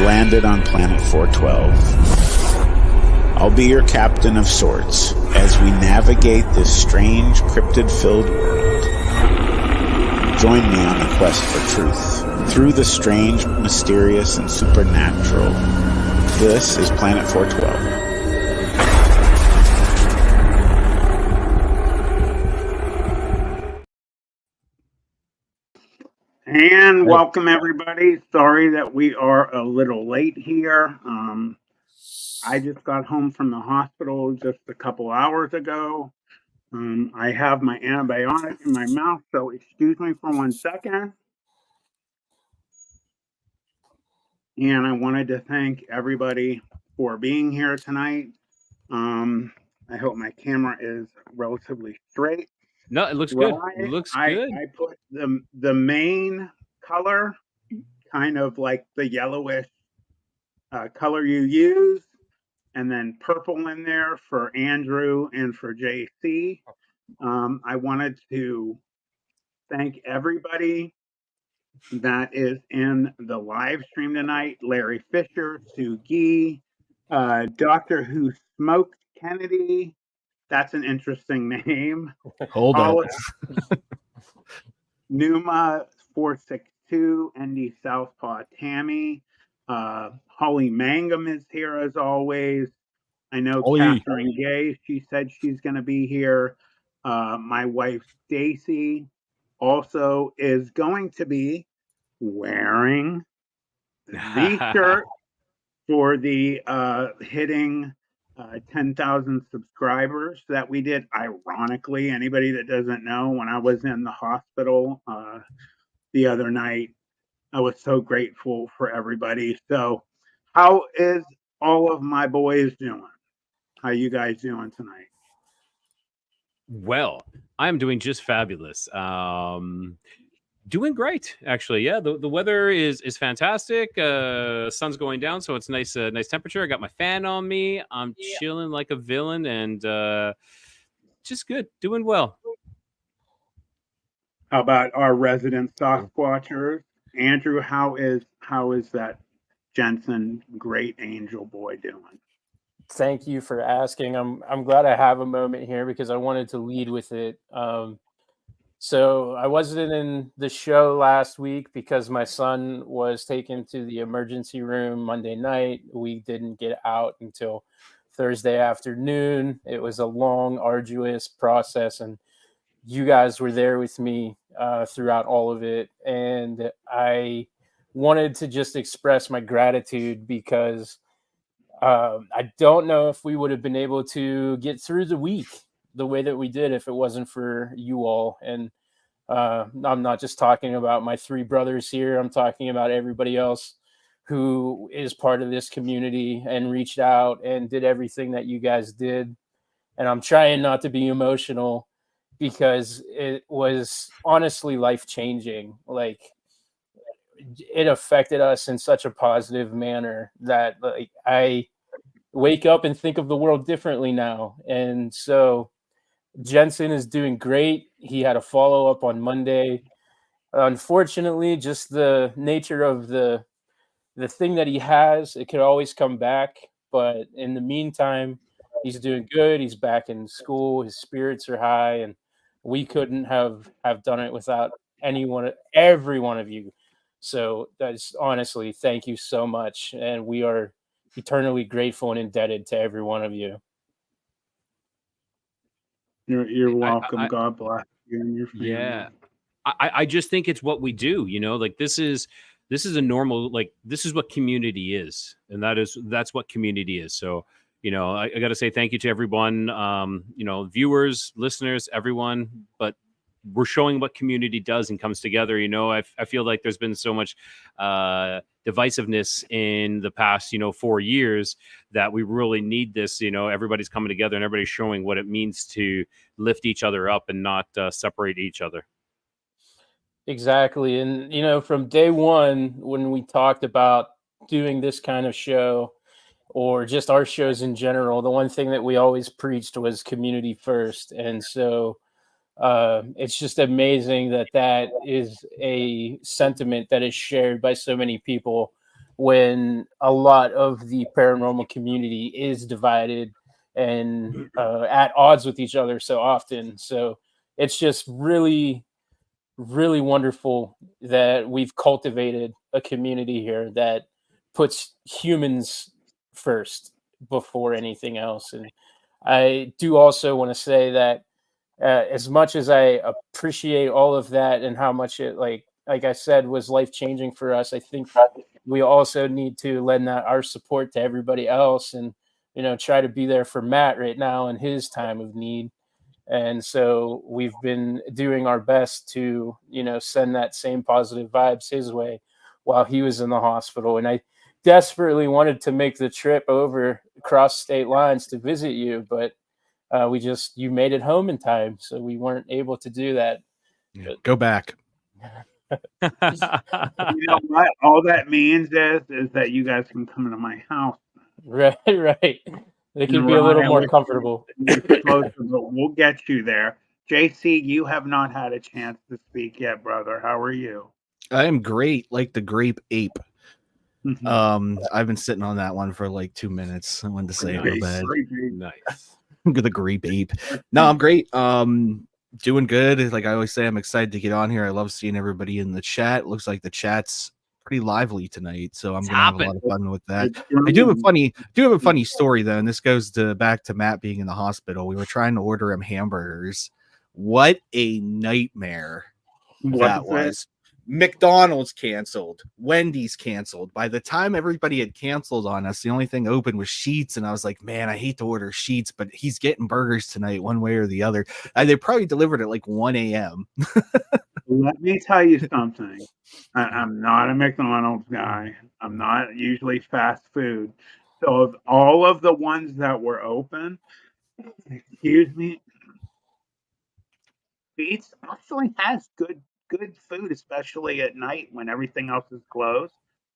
landed on planet 412. I'll be your captain of sorts as we navigate this strange, cryptid-filled world. Join me on the quest for truth, through the strange, mysterious, and supernatural. This is Planet 412. And welcome, everybody. Sorry that we are a little late here. I just got home from the hospital just a couple hours ago. I have my antibiotic in my mouth, so excuse me for 1 second. And I wanted to thank everybody for being here tonight. I hope my camera is relatively straight. No, it looks good. It looks good. I put the main color, kind of like the yellowish color you use, and then purple in there for Andrew and for JC. I wanted to thank everybody that is in the live stream tonight. Larry Fisher, Sue Gee, Doctor Who Smoked Kennedy. That's an interesting name. Hold on. Numa 462, ND Southpaw Tammy. Holly Mangum is here as always. I know Catherine Gay, she said she's going to be here. My wife Stacy also is going to be wearing the shirt for the hitting 10,000 subscribers that we did. Ironically, anybody that doesn't know, when I was in the hospital the other night, I was so grateful for everybody. So how is all of my boys doing? How you guys doing tonight? Well, I'm doing just fabulous. Doing great, actually. Yeah, the weather is fantastic. Sun's going down, so it's nice temperature. I got my fan on me. I'm chilling like a villain, and just good, doing well. How about our resident Sasquatchers? Andrew, how is that Jensen great angel boy doing? Thank you for asking. I'm glad I have a moment here because I wanted to lead with it. So I wasn't in the show last week because my son was taken to the emergency room Monday night. We didn't get out until Thursday afternoon. It was a long, arduous process, and you guys were there with me throughout all of it. And I wanted to just express my gratitude because I don't know if we would have been able to get through the week the way that we did if it wasn't for you all. And I'm not just talking about my three brothers here. I'm talking about everybody else who is part of this community and reached out and did everything that you guys did. And I'm trying not to be emotional because it was honestly life-changing. Like, it affected us in such a positive manner that, like, I wake up and think of the world differently now. And so Jensen is doing great. He had a follow-up on Monday. Unfortunately, just the nature of the thing that he has, it could always come back. But in the meantime, he's doing good. He's back in school. His spirits are high, and we couldn't have done it without every one of you. So that's honestly, thank you so much. And we are eternally grateful and indebted to every one of you. You're welcome. God bless you and your family. Yeah. I just think it's what we do, like this is a normal, like, this is what community is. And that's what community is. So, I got to say thank you to everyone, viewers, listeners, everyone, but we're showing what community does and comes together. I feel like there's been so much divisiveness in the past, 4 years that we really need this. Everybody's coming together and everybody's showing what it means to lift each other up and not separate each other. Exactly. And, from day one, when we talked about doing this kind of show or just our shows in general, the one thing that we always preached was community first. And so it's just amazing that is a sentiment that is shared by so many people when a lot of the paranormal community is divided and at odds with each other so often. So it's just really, really wonderful that we've cultivated a community here that puts humans first before anything else. And I do also want to say that as much as I appreciate all of that and how much it like I said was life changing for us, I think we also need to lend that our support to everybody else, and try to be there for Matt right now in his time of need. And so we've been doing our best to send that same positive vibes his way while he was in the hospital. And I desperately wanted to make the trip over across state lines to visit you, but you made it home in time, so we weren't able to do that. Yeah, go back. You know what? All that means is that you guys can come into my house. Right. They could be a little more comfortable. We'll get you there. JC, you have not had a chance to speak yet, brother. How are you? I am great, like the grape ape. I've been sitting on that one for like 2 minutes. I wanted to say it real bad. Nice. The grape ape. No, I'm great. Doing good. Like I always say, I'm excited to get on here. I love seeing everybody in the chat. It looks like the chat's pretty lively tonight, so I'm gonna have a lot of fun with that. I do have a funny story though, and this goes back to Matt being in the hospital. We were trying to order him hamburgers. What a nightmare that was. McDonald's canceled, Wendy's canceled. By the time everybody had canceled on us, the only thing open was Sheetz, and I was like, man, I hate to order Sheetz, but he's getting burgers tonight one way or the other. They probably delivered at like 1 a.m. Let me tell you something. I'm not a McDonald's guy. I'm not usually fast food. So of all of the ones that were open, excuse me, Sheetz actually has good food, especially at night when everything else is closed.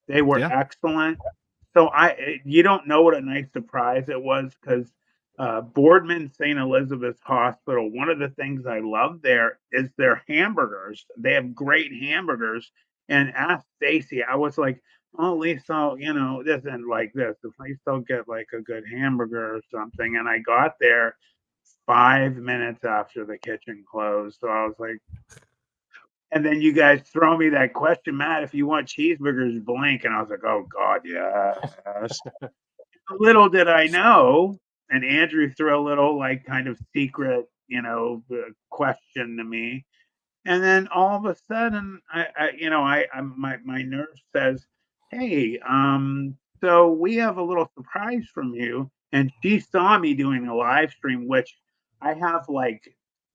They were excellent. So you don't know what a nice surprise it was, because Boardman St. Elizabeth's Hospital, one of the things I love there is their hamburgers. They have great hamburgers. And ask Stacy, I was like, oh, at least I'll, this isn't like this. At least I'll get like a good hamburger or something. And I got there 5 minutes after the kitchen closed. So I was like, and then you guys throw me that question, Matt, if you want cheeseburgers, blank. And I was like, oh, God, yes. Little did I know, and Andrew threw a little, like, kind of secret, question to me. And then all of a sudden, my nurse says, hey, so we have a little surprise from you. And she saw me doing a live stream, which I have like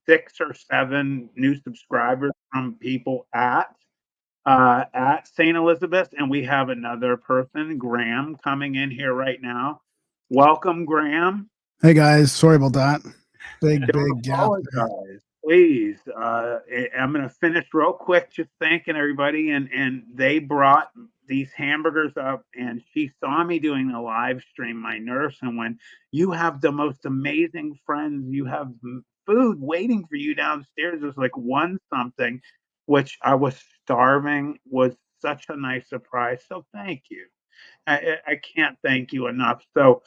6 or 7 new subscribers from people at St. Elizabeth, and we have another person, Graham, coming in here right now. Welcome, Graham. Hey guys, sorry about that. Big gap. Please. I'm going to finish real quick, just thanking everybody. And they brought these hamburgers up, and she saw me doing a live stream, my nurse. And when you have the most amazing friends, you have food waiting for you downstairs. There's like one something, which I was starving, was such a nice surprise. So thank you. I can't thank you enough. So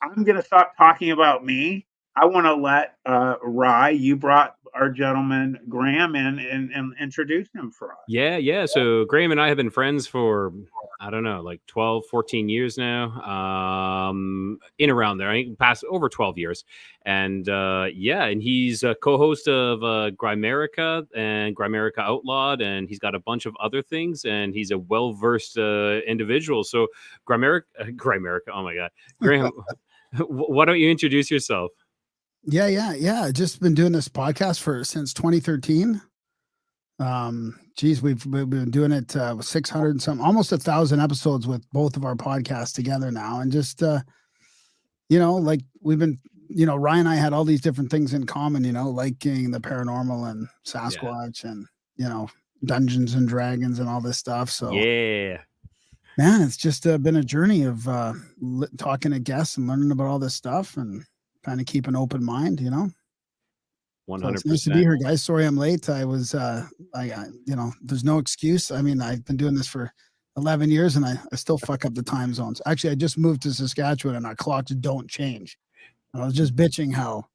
I'm going to stop talking about me. I want to let Rye, you brought our gentleman Graham in and introduce him for us. Yeah. So Graham and I have been friends for, I don't know, like 12, 14 years now, in around there. I think past over 12 years. And and he's a co-host of Grimerica and Grimerica Outlawed, and he's got a bunch of other things, and he's a well-versed individual. So Grimerica, oh my God. Graham, why don't you introduce yourself? Yeah. Just been doing this podcast since 2013. We've been doing it 600 and some, almost 1,000 episodes with both of our podcasts together now. And just, like we've been, Ryan and I had all these different things in common, liking the paranormal and Sasquatch and, Dungeons and Dragons and all this stuff. So yeah, man, it's just been a journey of talking to guests and learning about all this stuff and kind of keep an open mind, 100%. So it's nice to be here, guys. Sorry I'm late. I was, there's no excuse. I mean, I've been doing this for 11 years, and I still fuck up the time zones. Actually, I just moved to Saskatchewan, and our clocks don't change. And I was just bitching how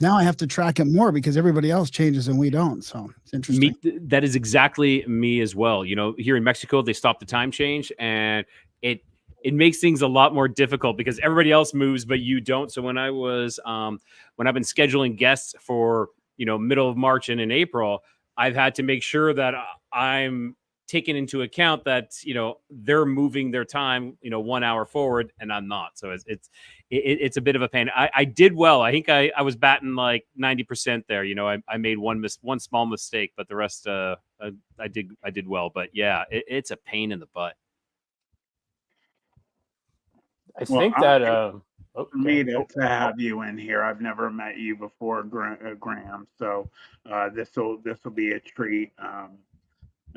now I have to track it more because everybody else changes and we don't. So it's interesting. That is exactly me as well. You know, here in Mexico, they stopped the time change, and it makes things a lot more difficult because everybody else moves, but you don't. So when I've been scheduling guests for, you know, middle of March and in April, I've had to make sure that I'm taking into account that, you know, they're moving their time, you know, 1 hour forward and I'm not. So it's a bit of a pain. I did well. I think I was batting like 90% there. You know, I made one small mistake, but the rest I did well. But yeah, it's a pain in the butt. I think that for me to have you in here. I've never met you before, Graham. So this will be a treat.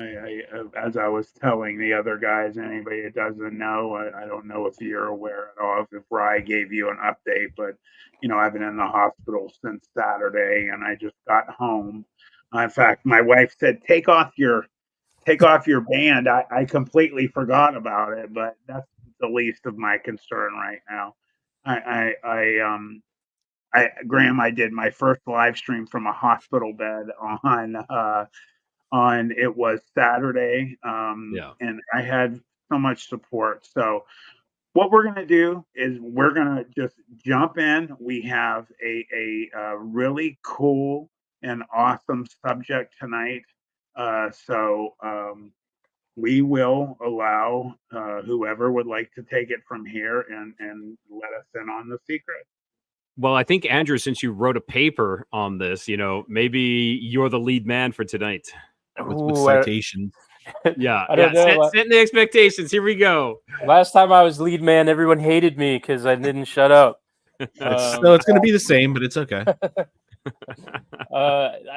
As I was telling the other guys, anybody that doesn't know, I don't know if you're aware at all if Rye gave you an update, but you know, I've been in the hospital since Saturday, and I just got home. In fact, my wife said, "Take off your band." I completely forgot about it, but that's the least of my concern right now. Graham, I did my first live stream from a hospital bed on it was Saturday, and I had so much support. So what we're going to do is we're going to just jump in. We have a really cool and awesome subject tonight. So we will allow whoever would like to take it from here and let us in on the secret. Well, I think, Andrew, since you wrote a paper on this, you know, maybe you're the lead man for tonight. With citations. Yeah. Setting the expectations. Here we go. Last time I was lead man, everyone hated me because I didn't shut up. It's going to be the same, but it's okay.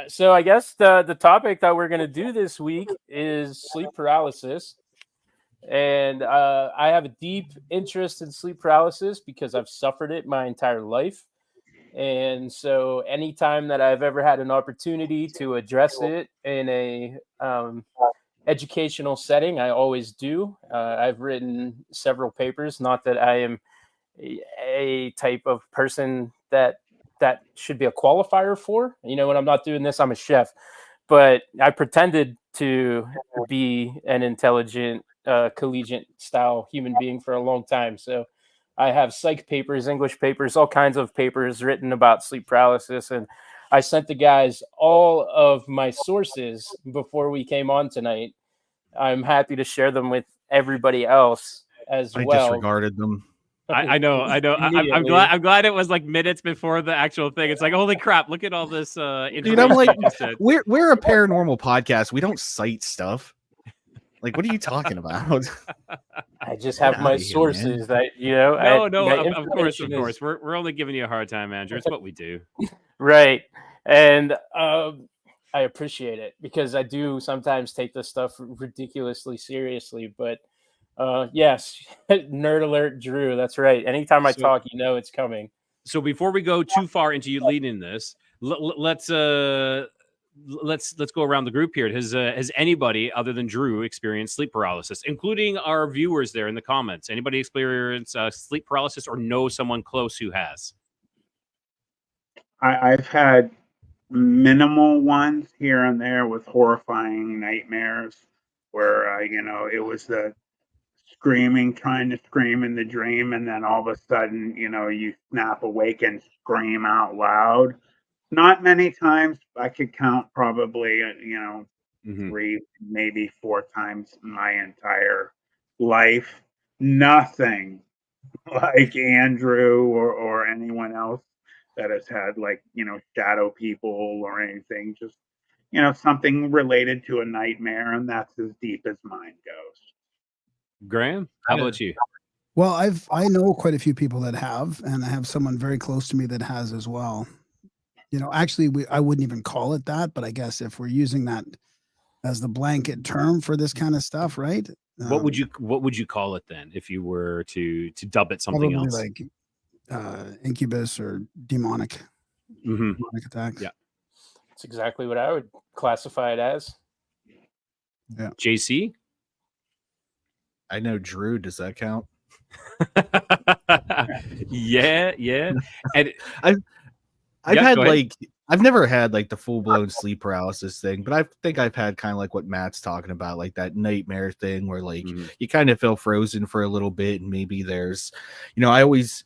So I guess the topic that we're going to do this week is sleep paralysis. And I have a deep interest in sleep paralysis because I've suffered it my entire life. And so anytime that I've ever had an opportunity to address it in a educational setting, I always do. I've written several papers, not that I am a type of person that should be a qualifier for. You know, when I'm not doing this, I'm a chef. But I pretended to be an intelligent, collegiate style human being for a long time. So I have psych papers, English papers, all kinds of papers written about sleep paralysis. And I sent the guys all of my sources before we came on tonight. I'm happy to share them with everybody else as well. I disregarded them. I know. I'm glad it was like minutes before the actual thing. It's like, holy crap, look at all this Dude, I'm like, we're a paranormal podcast. We don't cite stuff. Like, what are you talking about? I just have my sources that, you know. No, of course. We're only giving you a hard time, Andrew. It's what we do. Right. And I appreciate it because I do sometimes take this stuff ridiculously seriously. But yes, nerd alert, Drew. That's right. Anytime I talk, you know it's coming. So before we go too far into you leading this, let's go around the group here. Has anybody other than Drew experienced sleep paralysis, including our viewers there in the comments? Anybody experience sleep paralysis or know someone close who has? I've had minimal ones here and there with horrifying nightmares where, you know, it was the screaming, trying to scream in the dream, and then all of a sudden, you know, you snap awake and scream out loud. Not many times. I could count probably, you know, 3, maybe 4 times in my entire life. Nothing like Andrew or anyone else that has had, like, you know, shadow people or anything. Just, you know, something related to a nightmare, and that's as deep as mine goes. Graham, how about you? Well, I know quite a few people that have, and I have someone very close to me that has as well. You know, actually, I wouldn't even call it that, but I guess if we're using that as the blanket term for this kind of stuff, right? What would you call it then if you were to dub it something else? Like incubus or demonic attack. Yeah, that's exactly what I would classify it as. Yeah, JC. I know Drew. Does that count? Yeah. And I've Yeah, had go ahead. like I've never had like the full blown sleep paralysis thing, but I think I've had kind of like what Matt's talking about, like that nightmare thing where like you kind of feel frozen for a little bit, and maybe there's, I always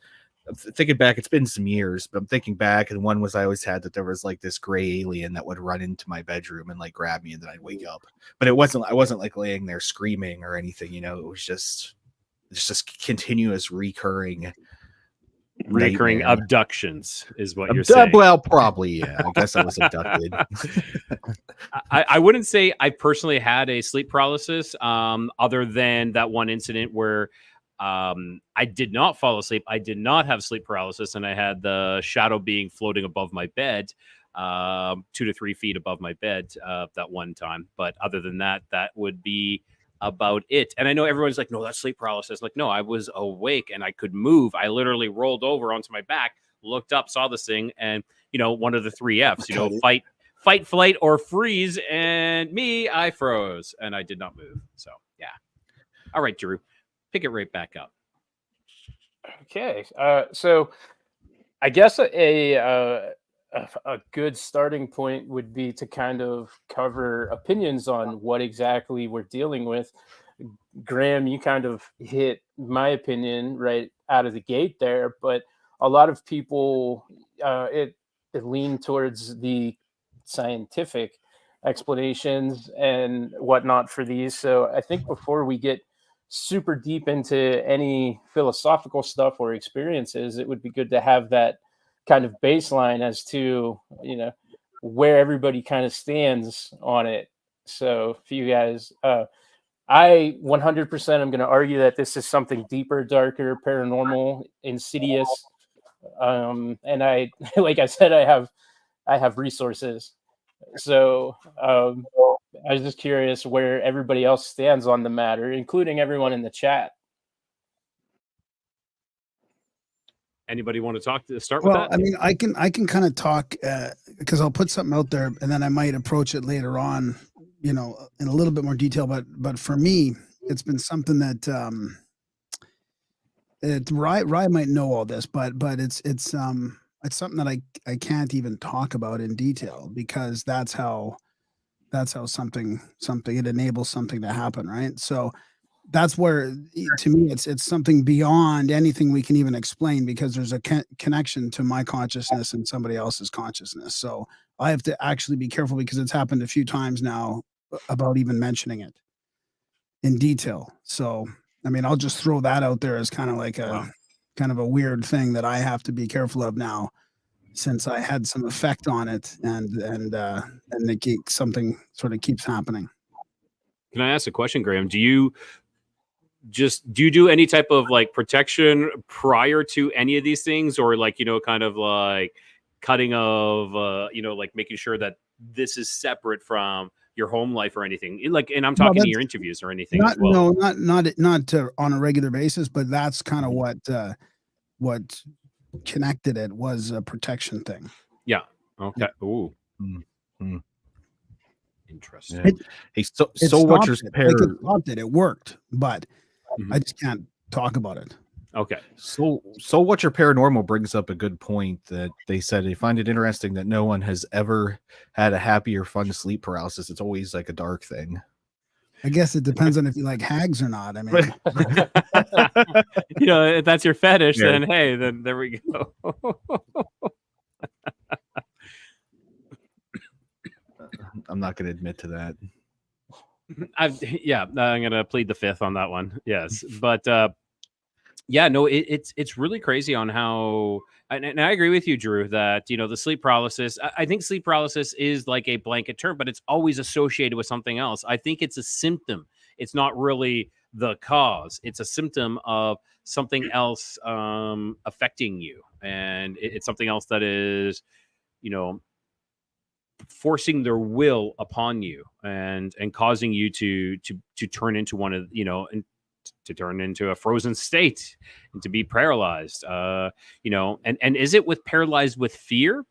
thinking back, it's been some years, but I'm thinking back, and one was I always had that there was like this gray alien that would run into my bedroom and like grab me, and then I'd wake up. But I wasn't like laying there screaming or anything, it was just continuous recurring nightmare. Abductions is what you're saying. Well, probably, yeah. I guess I was abducted. I wouldn't say I personally had a sleep paralysis, other than that one incident where I did not fall asleep. I did not have sleep paralysis, and I had the shadow being floating above my bed, 2 to 3 feet above my bed that one time. But other than that, that would be about it. And I know everyone's like, no, that's sleep paralysis. Like, no, I was awake and I could move. I literally rolled over onto my back, looked up, saw this thing, and one of the 3 F's, fight, flight, or freeze. And I froze and I did not move. So yeah. All right, Drew, pick it right back up. Okay. So I guess a good starting point would be to kind of cover opinions on what exactly we're dealing with. Graham, you kind of hit my opinion right out of the gate there, but a lot of people it lean towards the scientific explanations and whatnot for these. So I think before we get super deep into any philosophical stuff or experiences, it would be good to have that kind of baseline as to where everybody kind of stands on it. So for you guys, I 100% am going to argue that this is something deeper, darker, paranormal, insidious, and I like I said, I have resources. So I was just curious where everybody else stands on the matter, including everyone in the chat. Anybody want to start with that? I mean, I can kind of talk because I'll put something out there and then I might approach it later on, in a little bit more detail. But for me, it's been something that Rye might know all this, but it's something that I can't even talk about in detail because that's how something it enables something to happen, right? So that's where, to me, it's something beyond anything we can even explain because there's a connection to my consciousness and somebody else's consciousness. So I have to actually be careful because it's happened a few times now about even mentioning it in detail. So, I mean, I'll just throw that out there as kind of like kind of a weird thing that I have to be careful of now, since I had some effect on it and something sort of keeps happening. Can I ask a question, Graham? Do you do any type of like protection prior to any of these things, or like, kind of like cutting of, like making sure that this is separate from your home life or anything? Like, and I'm talking to your interviews or anything. Not, as well. No, not on a regular basis, but that's kind of what connected it was a protection thing. Yeah. Okay. Yeah. Ooh. Mm-hmm. Interesting. Hey, so what's your pair? Like it stopped it. It worked, but I just can't talk about it. Okay. So what your paranormal brings up a good point that they said they find it interesting that no one has ever had a happy or fun sleep paralysis. It's always like a dark thing. I guess it depends on if you like hags or not. I mean, if that's your fetish, then hey, then there we go. I'm not going to admit to that. I'm going to plead the fifth on that one. Yes, but it's really crazy on how, and I agree with you, Drew, that the sleep paralysis. I think sleep paralysis is like a blanket term, but it's always associated with something else. I think it's a symptom. It's not really the cause. It's a symptom of something else affecting you, and it's something else that is, forcing their will upon you and causing you to turn into one of, and to turn into a frozen state and to be paralyzed, and is it paralyzed with fear,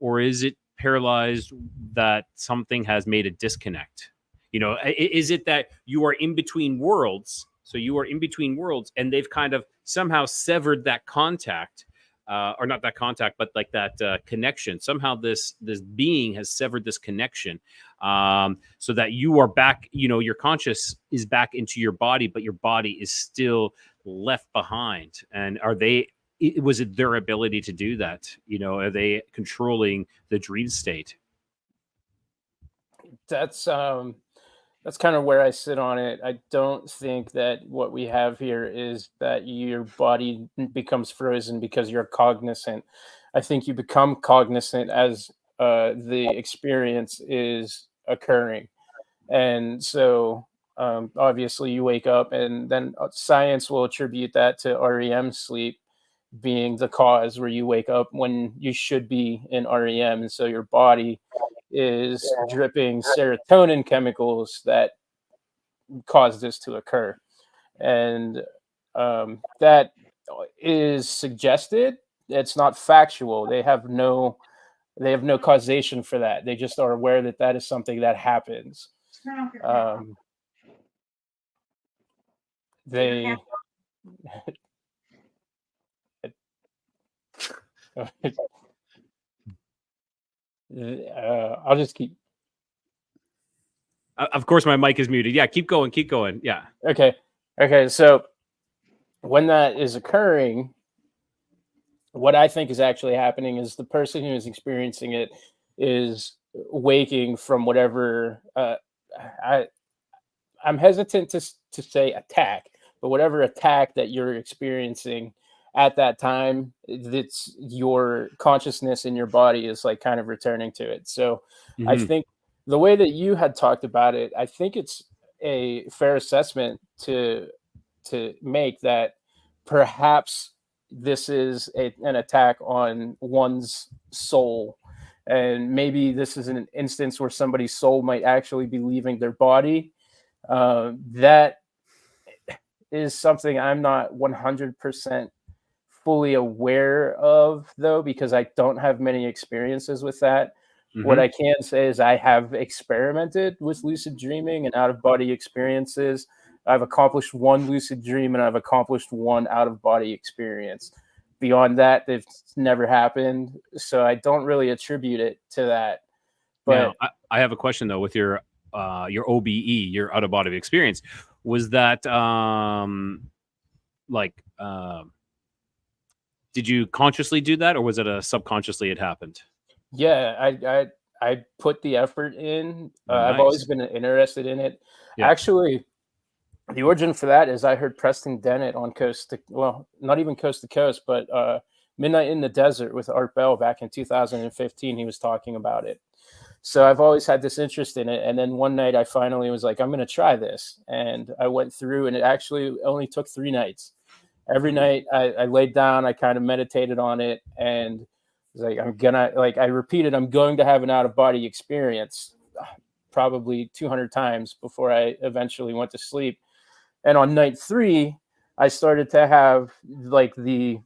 or is it paralyzed that something has made a disconnect? Is it that you are in between worlds So you are in between worlds, and they've kind of somehow severed that contact, or not that contact, but like that connection. Somehow this being has severed this connection, so that you are back. You know, your conscious is back into your body, but your body is still left behind. And was it their ability to do that? You know, are they controlling the dream state? That's kind of where I sit on it. I don't think that what we have here is that your body becomes frozen because you're cognizant. I think you become cognizant as the experience is occurring. And so obviously you wake up, and then science will attribute that to REM sleep being the cause, where you wake up when you should be in REM. And so your body is dripping serotonin chemicals that cause this to occur. And that is suggested. It's not factual. They have no causation for that. They just are aware that that is something that happens. They I'll just keep. Of course, my mic is muted. Yeah, keep going. Keep going. Yeah. Okay. So when that is occurring, what I think is actually happening is the person who is experiencing it is waking from whatever. I'm hesitant to say attack, but whatever attack that you're experiencing at that time, it's your consciousness in your body is like kind of returning to it. So I think the way that you had talked about it, I think it's a fair assessment to make that perhaps this is an attack on one's soul. And maybe this is an instance where somebody's soul might actually be leaving their body. That is something I'm not 100% fully aware of, though, because I don't have many experiences with that. What I can say is I have experimented with lucid dreaming and out-of-body experiences. I've accomplished one lucid dream and I've accomplished one out-of-body experience. Beyond that, it's never happened. So I don't really attribute it to that. But now, I have a question though. With your OBE, your out-of-body experience, was that did you consciously do that, or was it subconsciously it happened? Yeah, I put the effort in. Nice. I've always been interested in it. Yeah. Actually, the origin for that is I heard Preston Dennett on not even Coast to Coast, but Midnight in the Desert with Art Bell back in 2015. He was talking about it. So I've always had this interest in it. And then one night I finally was like, I'm going to try this. And I went through, and it actually only took 3 nights. Every night I laid down, I kind of meditated on it, and like I repeated, I'm going to have an out-of-body experience probably 200 times before I eventually went to sleep. And on night 3, I started to have the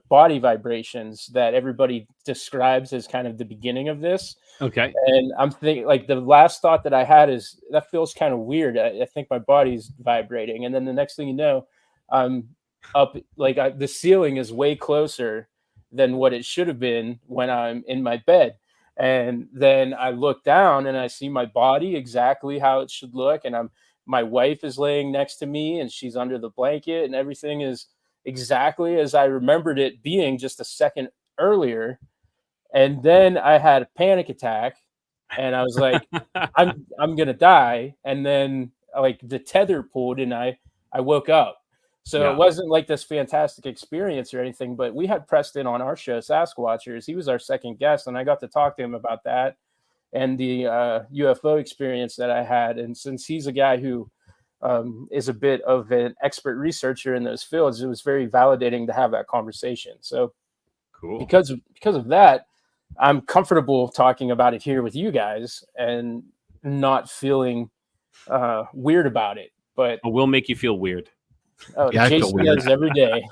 body vibrations that everybody describes as kind of the beginning of this. Okay. And I'm thinking, like, the last thought that I had is that feels kind of weird. I think my body's vibrating. And then the next thing you know, I'm up, the ceiling is way closer than what it should have been when I'm in my bed. And then I look down and I see my body exactly how it should look. And my wife is laying next to me and she's under the blanket, and everything is exactly as I remembered it being just a second earlier. And then I had a panic attack and I was like, I'm going to die. And then the tether pulled and I woke up. So It wasn't like this fantastic experience or anything, but we had Preston on our show, Sasquatchers. He was our second guest, and I got to talk to him about that and the UFO experience that I had. And since he's a guy who is a bit of an expert researcher in those fields, it was very validating to have that conversation. So cool. Because of that, I'm comfortable talking about it here with you guys and not feeling weird about it. But we'll make you feel weird. Oh, yeah, Jason does every day.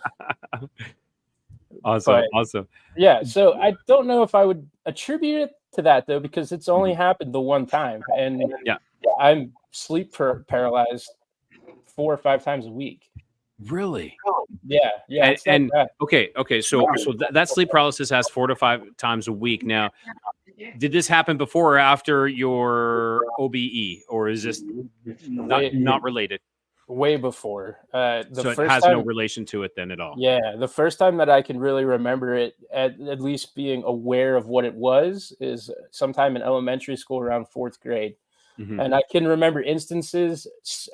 Awesome. Yeah, so I don't know if I would attribute it to that, though, because it's only happened the one time. And I'm sleep paralyzed 4 or 5 times a week. Really? Yeah, it's that And bad. okay, so that sleep paralysis has 4 to 5 times a week. Now, did this happen before or after your OBE, or is this not related? Way before. The So it first has no time, relation to it then at all. yeah, the first time that I can really remember it, at least being aware of what it was, is sometime in elementary school around 4th grade. Mhm. And I can remember instances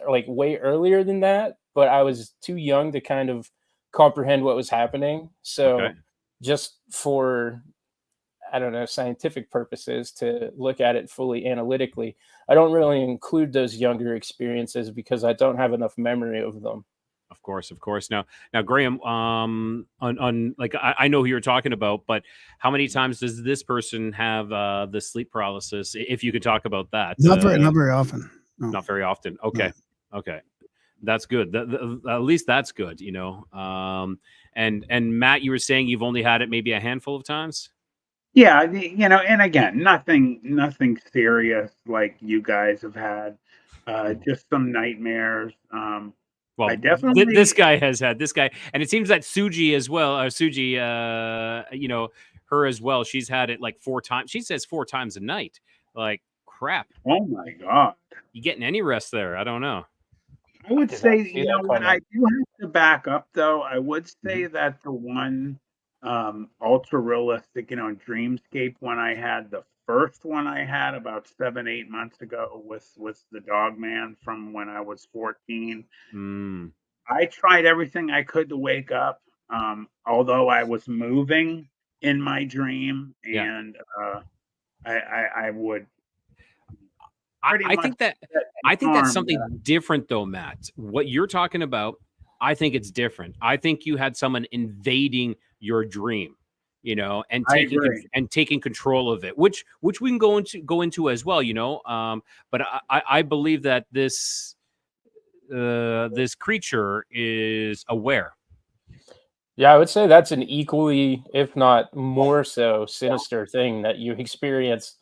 like way earlier than that, but I was too young to kind of comprehend what was happening. So Okay. just for, I don't know, scientific purposes, to look at it fully analytically, I don't really include those younger experiences because I don't have enough memory of them. Of course. Now, Graham, on like I know who you're talking about, but how many times does this person have the sleep paralysis? If you could talk about that, Not very often. No. Not very often. Okay, No. okay, that's good. At least that's good. And Matt, you were saying you've only had it maybe a handful of times. Yeah, and again, nothing serious like you guys have had. Just some nightmares. Well, I definitely this guy has had this guy, and it seems that Suji as well, or Suji, her as well. She's had it like 4 times. She says 4 times a night. Like crap. Oh my God. You getting any rest there? I don't know. I would did not say, see that when coming. I do have to back up though, I would say Mhm. that the one ultra realistic, dreamscape one I had, the first one I had about 7, 8 months ago with the dog man from when I was 14. Mm. I tried everything I could to wake up, although I was moving in my dream, Yeah. and I would pretty I much think that get I think that's harmed. something different though, Matt. What you're talking about, I think it's different. I think you had someone invading your dream, and I agree. taking control of it, which we can go into as well, But I believe that this creature is aware. Yeah, I would say that's an equally, if not more so, sinister thing that you experience.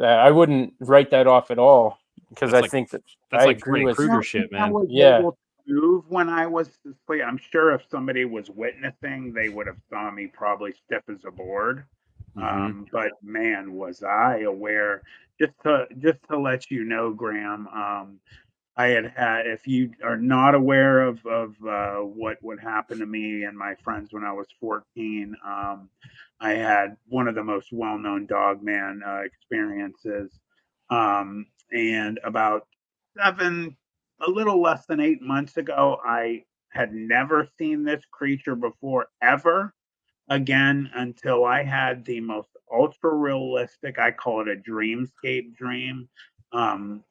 I wouldn't write that off at all because That's I like think that that's I like agree Freddy with. Krueger shit, I man. was Yeah, able to move when I was asleep. I'm sure if somebody was witnessing, they would have saw me probably stiff as a board. Hmm. But man, was I aware. Just to let you know, Graham. I had, if you are not aware of what would happen to me and my friends when I was 14, I had one of the most well-known dogman experiences. And about a little less than 8 months ago, I had never seen this creature before ever again until I had the most ultra realistic, I call it a dreamscape dream.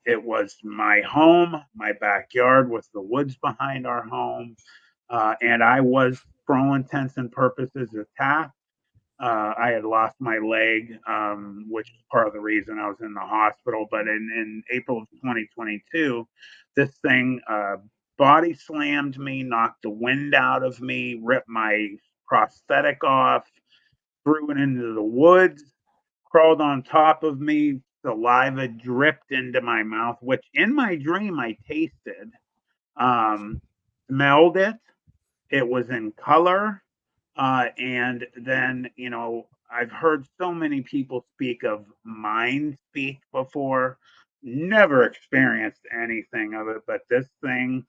It was my home, my backyard with the woods behind our home. And I was, for all intents and purposes, attacked. I had lost my leg, which is part of the reason I was in the hospital. But in April of 2022, this thing body slammed me, knocked the wind out of me, ripped my prosthetic off, threw it into the woods, crawled on top of me. Saliva dripped into my mouth, which in my dream I tasted, um, smelled it. It was in color. And then, I've heard so many people speak of mind speak before, never experienced anything of it, but this thing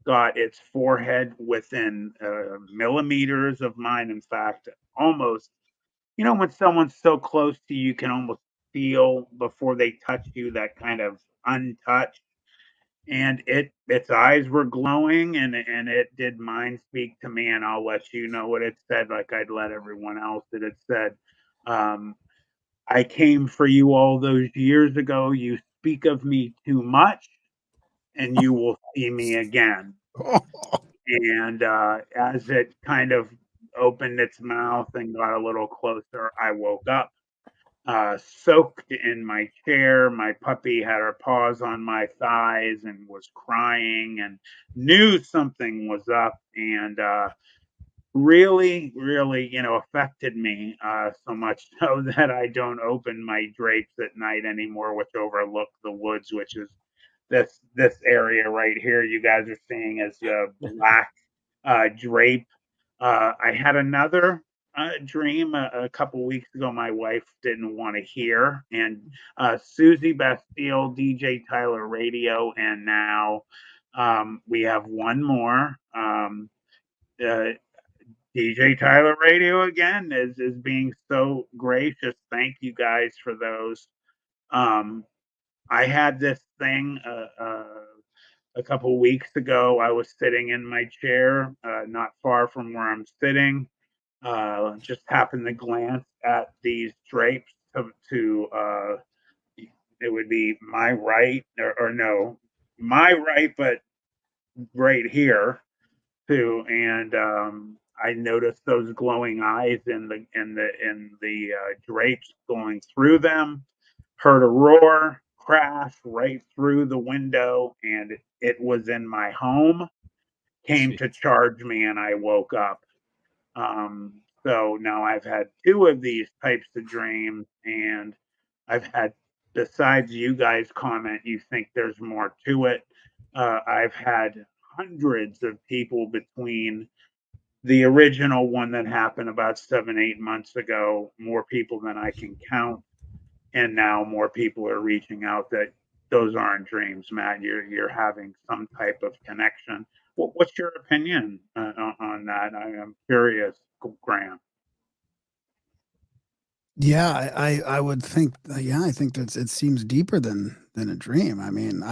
got its forehead within millimeters of mine. In fact, almost, when someone's so close to you, you can almost feel before they touch you that kind of untouched, and its eyes were glowing, and it did mind speak to me, and I'll let you know what it said, like I'd let everyone else. That it said, um, I came for you all those years ago. You speak of me too much, and you will see me again. And as it kind of opened its mouth and got a little closer, I woke up, soaked in my chair. My puppy had her paws on my thighs and was crying and knew something was up, and really, really, affected me, so much so that I don't open my drapes at night anymore, which overlook the woods, which is this area right here you guys are seeing is black drape. I had another dream a couple weeks ago. My wife didn't want to hear, and Susie Bastille, DJ Tyler Radio, and now we have one more. Uh, DJ Tyler Radio again is being so gracious. Thank you guys for those. Um, I had this thing a couple weeks ago. I was sitting in my chair, not far from where I'm sitting. Just happened to glance at these drapes to it would be my right or no, my right, but right here too, and I noticed those glowing eyes in the drapes going through them. Heard a roar, crash right through the window, and it was in my home. Came to charge me, and I woke up. So now I've had two of these types of dreams, and I've had, besides you guys comment, you think there's more to it. I've had hundreds of people between the original one that happened about 7, 8 months ago, more people than I can count. And now more people are reaching out that those aren't dreams, Matt. You're having some type of connection. What's your opinion on that? I'm curious, Graham. Yeah, I would think. Yeah, I think that it seems deeper than a dream. I mean,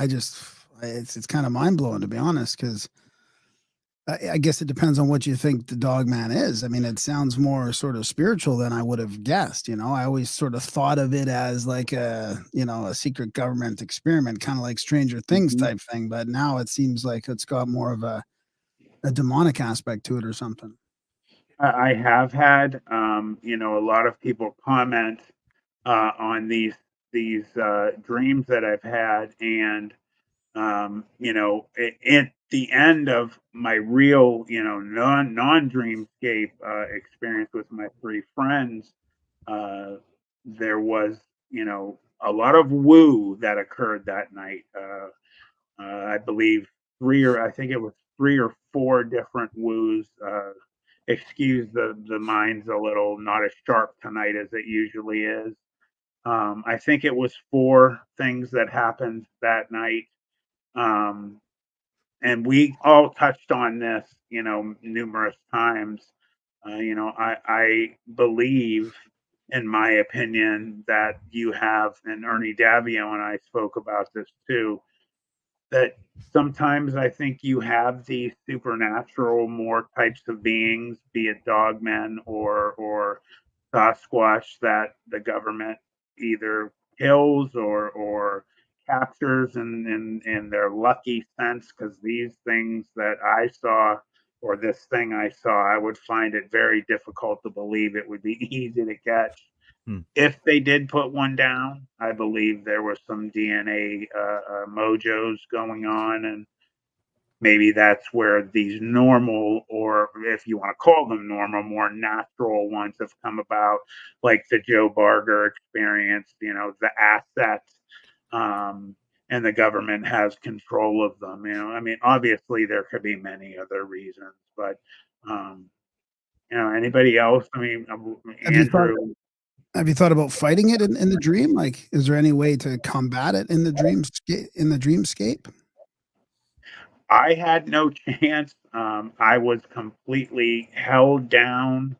it's kind of mind blowing, to be honest, because I guess it depends on what you think the dog man is. I mean, it sounds more sort of spiritual than I would have guessed. I always sort of thought of it as like a secret government experiment, kind of like Stranger Things Mhm. type thing. But now it seems like it's got more of a demonic aspect to it or something. I have had, a lot of people comment on these dreams that I've had, and at the end of my real, non dreamscape experience with my three friends, uh, there was, a lot of woo that occurred that night. I believe I think it was 3 or 4 different woos. Excuse the mind's a little not as sharp tonight as it usually is. I think it was 4 things that happened that night. Um, and we all touched on this, numerous times. I believe, in my opinion, that you have, and Ernie Davio and I spoke about this too, that sometimes I think you have these supernatural more types of beings, be it dogmen or Sasquatch, that the government either kills or captures in their lucky sense, because these things that I saw or this thing I saw, I would find it very difficult to believe it would be easy to catch. If they did put one down, I believe there was some DNA mojos going on, and maybe that's where these normal, or if you want to call them normal, more natural ones have come about, like the Joe Barger experience, the assets, um, and the government has control of them. I mean, obviously there could be many other reasons, but um, anybody else? I mean, Have you thought Andrew. Have you thought about fighting it in the dream? Like, is there any way to combat it in the dreamscape? I had no chance. I was completely held down.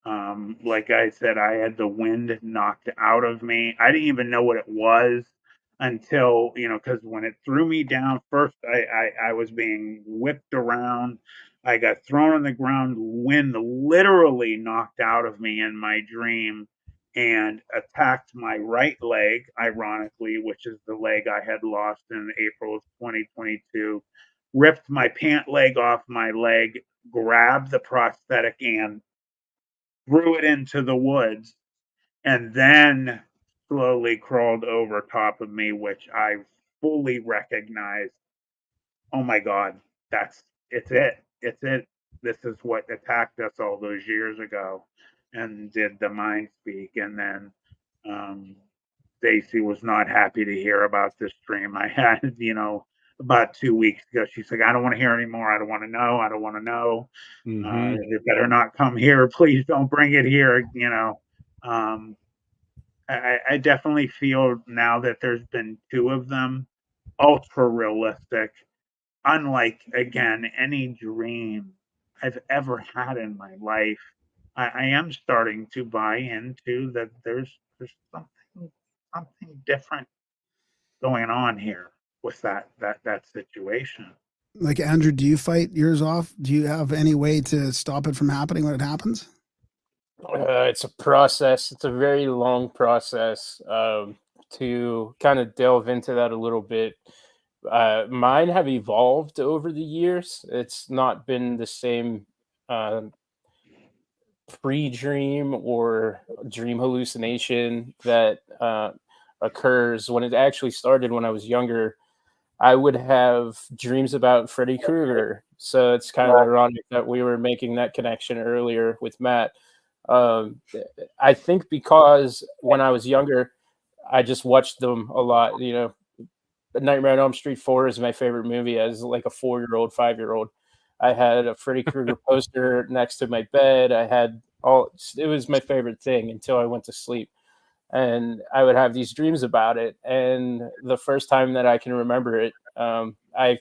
Like I said, I had the wind knocked out of me. I didn't even know what it was until, because when it threw me down, first I was being whipped around. I got thrown on the ground. Wind literally knocked out of me in my dream and attacked my right leg, ironically, which is the leg I had lost in April of 2022. Ripped my pant leg off my leg, grabbed the prosthetic and threw it into the woods, and then slowly crawled over top of me, which I fully recognized. Oh my God, it's it. It's it. This is what attacked us all those years ago and did the mind speak. And then um, Stacy was not happy to hear about this dream I had, about 2 weeks ago. She's like, I don't want to hear anymore. I don't want to know. I don't want to know. It better not come here. Please don't bring it here. I definitely feel now that there's been 2 of them, ultra realistic, unlike, again, any dream I've ever had in my life. I am starting to buy into that there's something different going on here with that situation. Like, Andrew, do you fight yours off? Do you have any way to stop it from happening when it happens? It's a process. It's a very long process. To kind of delve into that a little bit, mine have evolved over the years. It's not been the same pre-dream or dream hallucination that occurs. When it actually started when I was younger, I would have dreams about Freddy Krueger. So it's kind of ironic that we were making that connection earlier with Matt. I think because when I was younger, I just watched them a lot. Nightmare on Elm Street 4 is my favorite movie as like a 4-year-old, 5-year-old. I had a Freddy Krueger poster next to my bed. It was my favorite thing until I went to sleep. And I would have these dreams about it. And the first time that I can remember it, I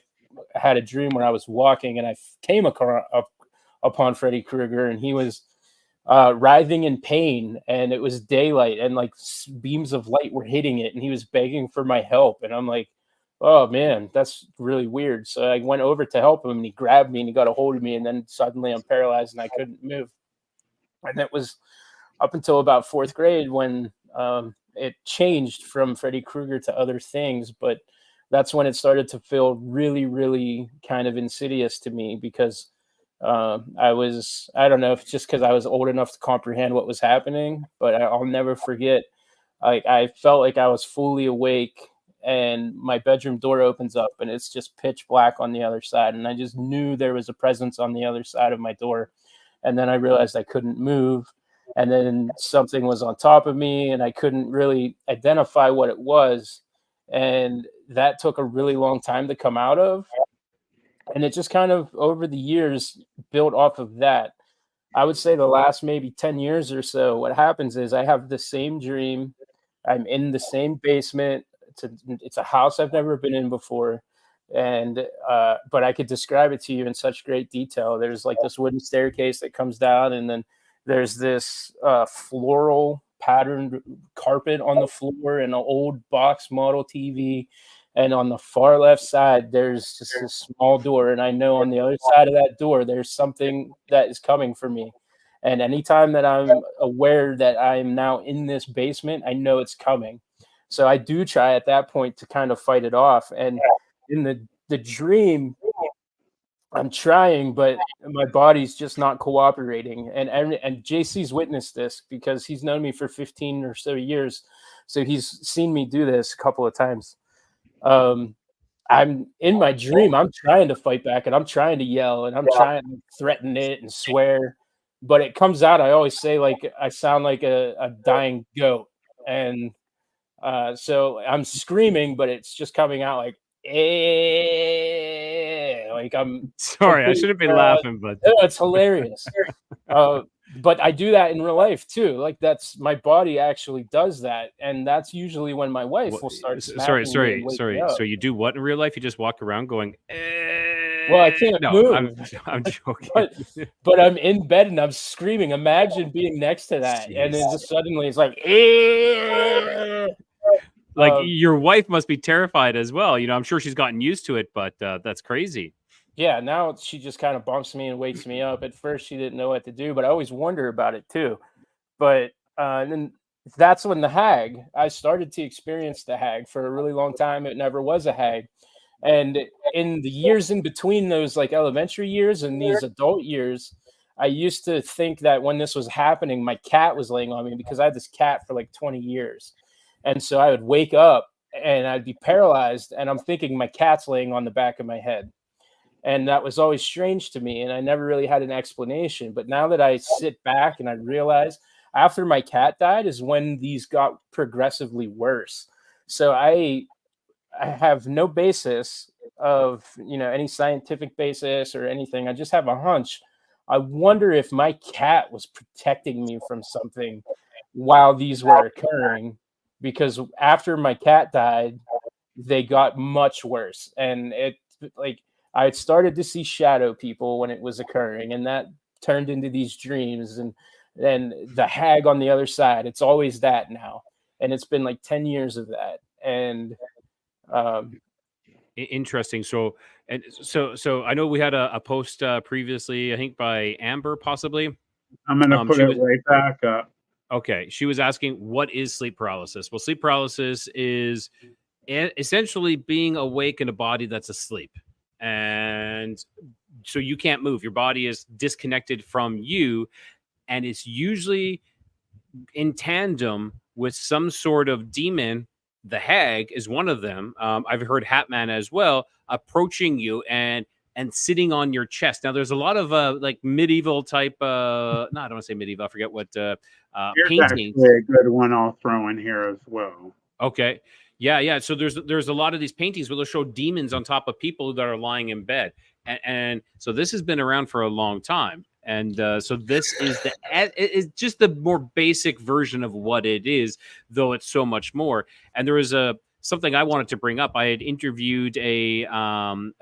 had a dream where I was walking and I came upon Freddy Krueger, and he was writhing in pain, and it was daylight, and like beams of light were hitting it, and he was begging for my help. And I'm like, oh man, that's really weird. So I went over to help him, and he grabbed me and he got a hold of me, and then suddenly I'm paralyzed and I couldn't move. And that was up until about 4th grade when it changed from Freddy Krueger to other things. But that's when it started to feel really, really kind of insidious to me, because I don't know if it's just because I was old enough to comprehend what was happening, but I'll never forget. I felt like I was fully awake, and my bedroom door opens up and it's just pitch black on the other side. And I just knew there was a presence on the other side of my door. And then I realized I couldn't move. And then something was on top of me and I couldn't really identify what it was. And that took a really long time to come out of. And it just kind of over the years built off of that. I would say the last maybe 10 years or so, what happens is I have the same dream. I'm in the same basement. It's a house I've never been in before. And but I could describe it to you in such great detail. There's like this wooden staircase that comes down, and then there's this floral patterned carpet on the floor and an old box model TV. And on the far left side, there's just a small door. And I know on the other side of that door, there's something that is coming for me. And anytime that I'm aware that I'm now in this basement, I know it's coming. So I do try at that point to kind of fight it off. And in the dream, I'm trying, but my body's just not cooperating. And JC's witnessed this because he's known me for 15 or so years. So he's seen me do this a couple of times. I'm in my dream, I'm trying to fight back and I'm trying to yell and I'm trying to threaten it and swear, but it comes out. I always say like I sound like a dying goat. And so I'm screaming, but it's just coming out like, like I'm sorry, I shouldn't be laughing, but it's hilarious. But I do that in real life too. Like that's my body actually does that, and that's usually when my wife will start. Sorry. So you do what in real life? You just walk around going. Well, I can't move. I'm joking. but I'm in bed and I'm screaming. Imagine being next to that, and then just suddenly it's like. Like your wife must be terrified as well. I'm sure she's gotten used to it, but that's crazy. Yeah, now she just kind of bumps me and wakes me up. At first, she didn't know what to do, but I always wonder about it too. But then that's when I started to experience the hag for a really long time. It never was a hag. And in the years in between those like elementary years and these adult years, I used to think that when this was happening, my cat was laying on me because I had this cat for like 20 years. And so I would wake up and I'd be paralyzed and I'm thinking my cat's laying on the back of my head. And that was always strange to me. And I never really had an explanation. But now that I sit back and I realize after my cat died is when these got progressively worse. So I have no basis of, any scientific basis or anything. I just have a hunch. I wonder if my cat was protecting me from something while these were occurring, because after my cat died, they got much worse. And I had started to see shadow people when it was occurring, and that turned into these dreams, and then the hag on the other side. It's always that now. And it's been like 10 years of that. And interesting. So I know we had a post previously, I think by Amber, possibly. I'm going to put it right back up. Okay. She was asking, what is sleep paralysis? Well, sleep paralysis is essentially being awake in a body that's asleep. And so you can't move. Your body is disconnected from you. And it's usually in tandem with some sort of demon. The hag is one of them. I've heard Hatman as well, approaching you and sitting on your chest. Now, there's a lot of like medieval type. No, I don't want to say medieval. I forget what Here's paintings. Actually a good one I'll throw in here as well. Okay. Yeah. So there's a lot of these paintings where they'll show demons on top of people that are lying in bed, and so this has been around for a long time. And so this is it's just the more basic version of what it is, though it's so much more. And there was something I wanted to bring up. I had interviewed a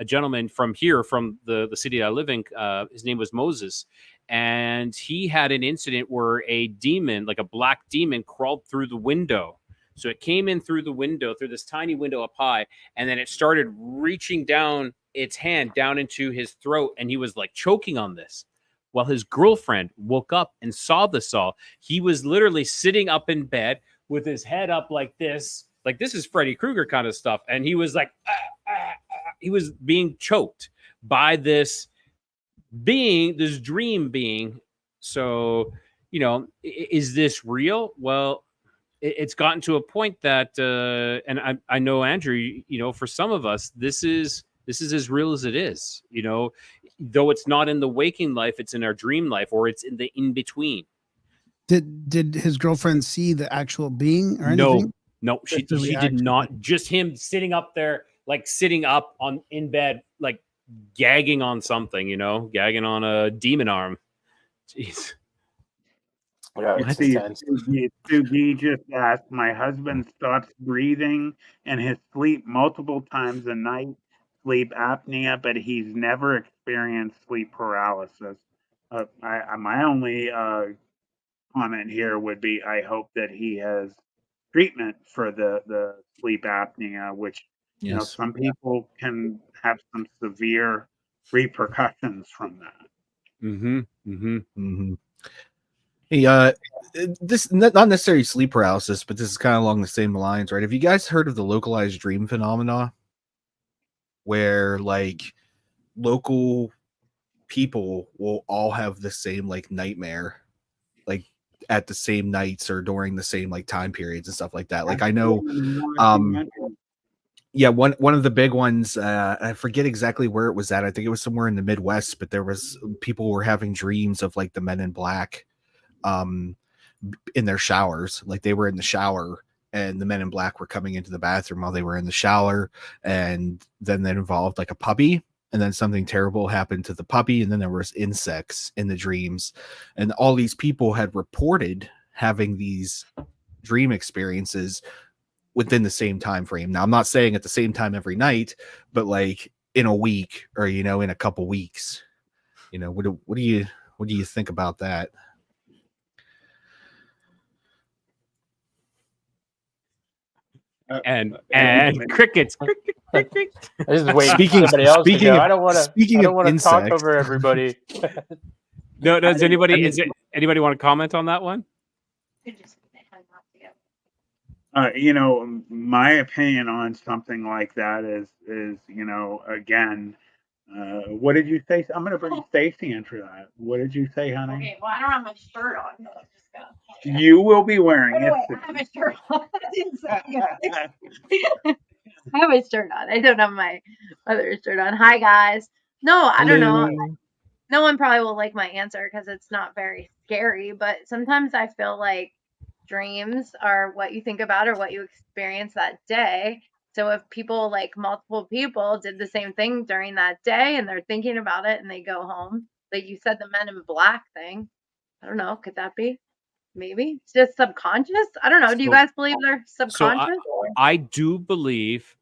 gentleman from here, from the city I live in. His name was Moses, and he had an incident where a demon, like a black demon, crawled through the window. So it came in through the window, through this tiny window up high, and then it started reaching down its hand down into his throat, and he was like choking on this. Well, his girlfriend woke up and saw this all. He was literally sitting up in bed with his head up like this is Freddy Krueger kind of stuff. And he was like, he was being choked by this being, this dream being. So, is this real? Well, it's gotten to a point that, and I know, Andrew, for some of us, this is as real as it is, though it's not in the waking life, it's in our dream life, or it's in the in-between. Did his girlfriend see the actual being or anything? No, she did not. Just him sitting up there, like sitting up in bed, like gagging on something, gagging on a demon arm. Jeez. Yeah, Sugi just asked, my husband stops breathing in his sleep multiple times a night, sleep apnea, but he's never experienced sleep paralysis. My only comment here would be, I hope that he has treatment for the sleep apnea, which, some people can have some severe repercussions from that. Hey, this not necessarily sleep paralysis, but this is kind of along the same lines, right? Have you guys heard of the localized dream phenomena, where like local people will all have the same like nightmare, like at the same nights or during the same like time periods and stuff like that? Like I know, yeah, one of the big ones, I forget exactly where it was at. I think it was somewhere in the Midwest, but there was people were having dreams of like the Men in Black in their showers. Like they were in the shower and the Men in Black were coming into the bathroom while they were in the shower, and then that involved like a puppy, and then something terrible happened to the puppy, and then there was insects in the dreams, and all these people had reported having these dream experiences within the same time frame. Now I'm not saying at the same time every night, but like in a week or in a couple weeks. What do you think about that? And crickets. I just wait for somebody else to go. I don't want to talk over everybody. No. Does anybody want to comment on that one? My opinion on something like that is again, what did you say? I'm going to bring Stacy in for that. What did you say, honey? Okay, well, I don't have my shirt on. You will be wearing it. I have a shirt on. I have a shirt on. I don't have my other shirt on. Hi, guys. No, I don't know. no one probably will like my answer because it's not very scary, but sometimes I feel like dreams are what you think about or what you experience that day. So if people, like multiple people, did the same thing during that day and they're thinking about it and they go home, like you said, the Men in Black thing. I don't know. Could that be? Maybe it's just subconscious. I don't know. Do you guys believe they're subconscious? I do believe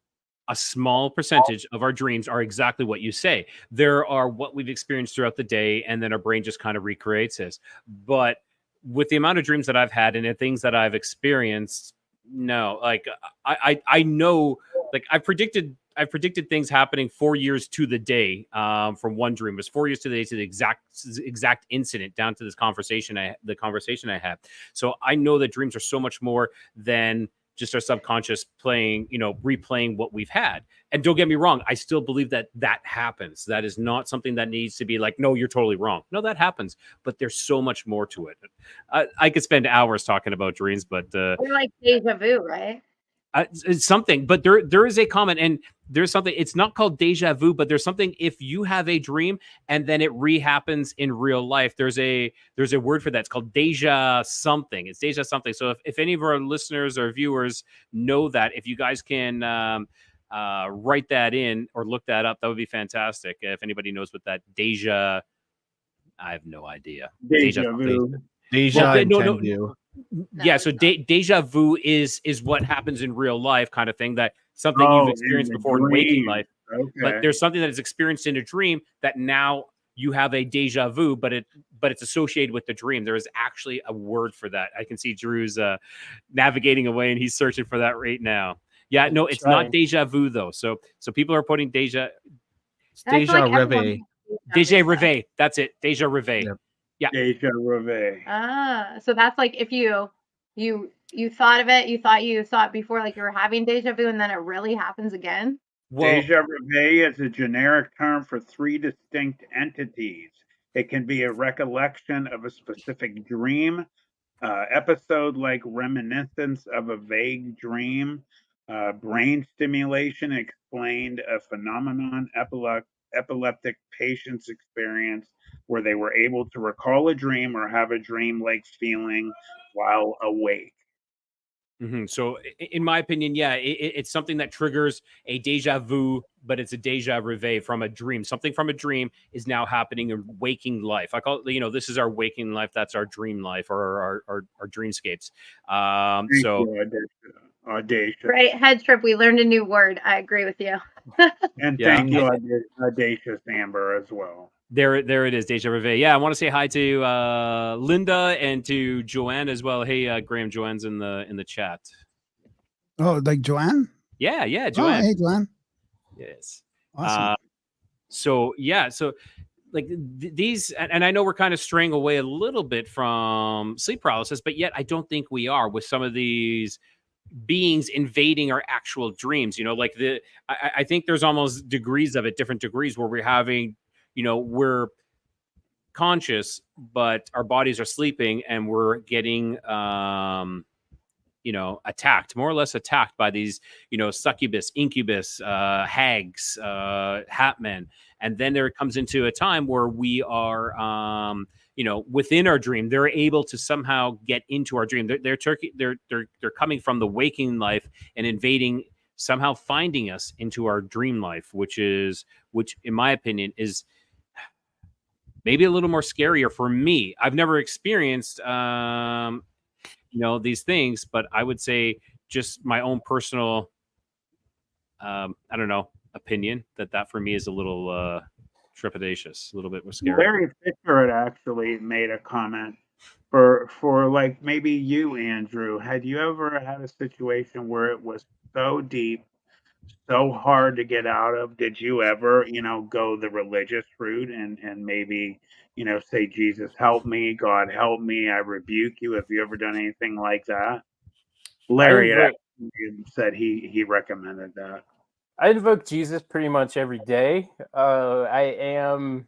a small percentage of our dreams are exactly what you say. There are what we've experienced throughout the day, and then our brain just kind of recreates this. But with the amount of dreams that I've had and the things that I've experienced, no, like I know, like I've predicted things happening 4 years to the day from one dream. It was 4 years to the day to the exact incident down to this conversation I had. So I know that dreams are so much more than just our subconscious playing, replaying what we've had. And don't get me wrong, I still believe that happens. That is not something that needs to be like, no, you're totally wrong. No, that happens, but there's so much more to it. I could spend hours talking about dreams, but They're like deja vu, right? It's something, but there is a comment, and there's something. It's not called deja vu, but there's something. If you have a dream and then it rehappens in real life, there's a word for that. It's called deja something. It's deja something. So if any of our listeners or viewers know that, if you guys can write that in or look that up, that would be fantastic. If anybody knows what that deja, I have no idea. Deja vu. Deja no. Yeah, so deja vu is what happens in real life, kind of thing. That something you've experienced before in waking life, but there's something that is experienced in a dream that now you have a deja vu, but it's associated with the dream. There is actually a word for that. I can see Drew's navigating away, and he's searching for that right now. Yeah, no, it's not deja vu though. So people are putting deja revé. Deja revé. That's it. Deja revé. Yep. Yeah. Deja revé. So that's like if you thought of it, you thought you saw it before, like you were having deja vu, and then it really happens again. Well, deja revé is a generic term for three distinct entities. It can be a recollection of a specific dream, episode like reminiscence of a vague dream, brain stimulation explained a phenomenon epileptic patients experience where they were able to recall a dream or have a dream-like feeling while awake. Mm-hmm. So, in my opinion, yeah, it's something that triggers a deja vu, but it's a deja revé from a dream. Something from a dream is now happening in waking life. I call it, this is our waking life. That's our dream life or our dreamscapes. Audacious. Right, head trip. We learned a new word. I agree with you. And thank you, Audacious Amber, as well. There it is, deja vu. Yeah, I want to say hi to Linda and to Joanne as well. Hey, Graham, Joanne's in the chat. Oh, like Joanne? Yeah, Joanne. Oh, hey, Joanne. Yes. Awesome. So like these, and I know we're kind of straying away a little bit from sleep paralysis, but yet I don't think we are with some of these beings invading our actual dreams. Like I think there's almost degrees of it, different degrees where we're having, we're conscious, but our bodies are sleeping and we're getting, attacked, more or less attacked by these, succubus, incubus, hags, hat men. And then there comes into a time where we are, within our dream, they're able to somehow get into our dream. They're coming from the waking life and invading, somehow finding us into our dream life, which in my opinion is maybe a little more scarier for me. I've never experienced, these things, but I would say just my own personal, opinion that for me is a little trepidatious, a little bit more scary. Larry Fisher had actually made a comment for like maybe you, Andrew. Had you ever had a situation where it was so deep, so hard to get out of? Did you ever, go the religious route and maybe, say, Jesus, help me, God, help me, I rebuke you? Have you ever done anything like that? Larry said he recommended that. I invoke Jesus pretty much every day. I am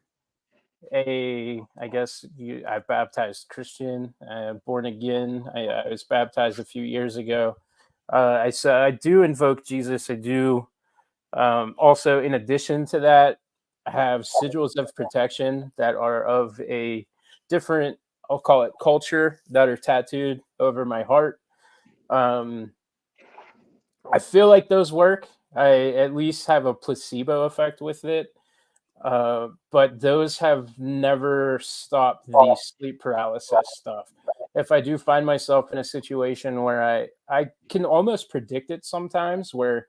I'm baptized Christian, born again. I was baptized a few years ago. I do invoke Jesus. I do also, in addition to that, have sigils of protection that are of a different, I'll call it culture, that are tattooed over my heart. I feel like those work. I at least have a placebo effect with it. But those have never stopped the sleep paralysis stuff. If I do find myself in a situation where I can almost predict it sometimes, where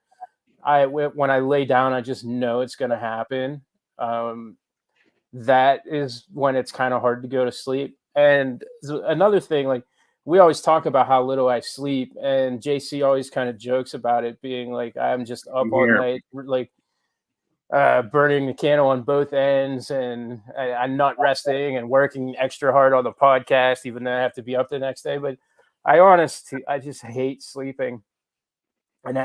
when I lay down, I just know it's going to happen. That is when it's kind of hard to go to sleep. And another thing, like, we always talk about how little I sleep, and JC always kind of jokes about it being like I'm just up all night, like burning the candle on both ends, and I'm not resting and working extra hard on the podcast, even though I have to be up the next day. But I just hate sleeping, and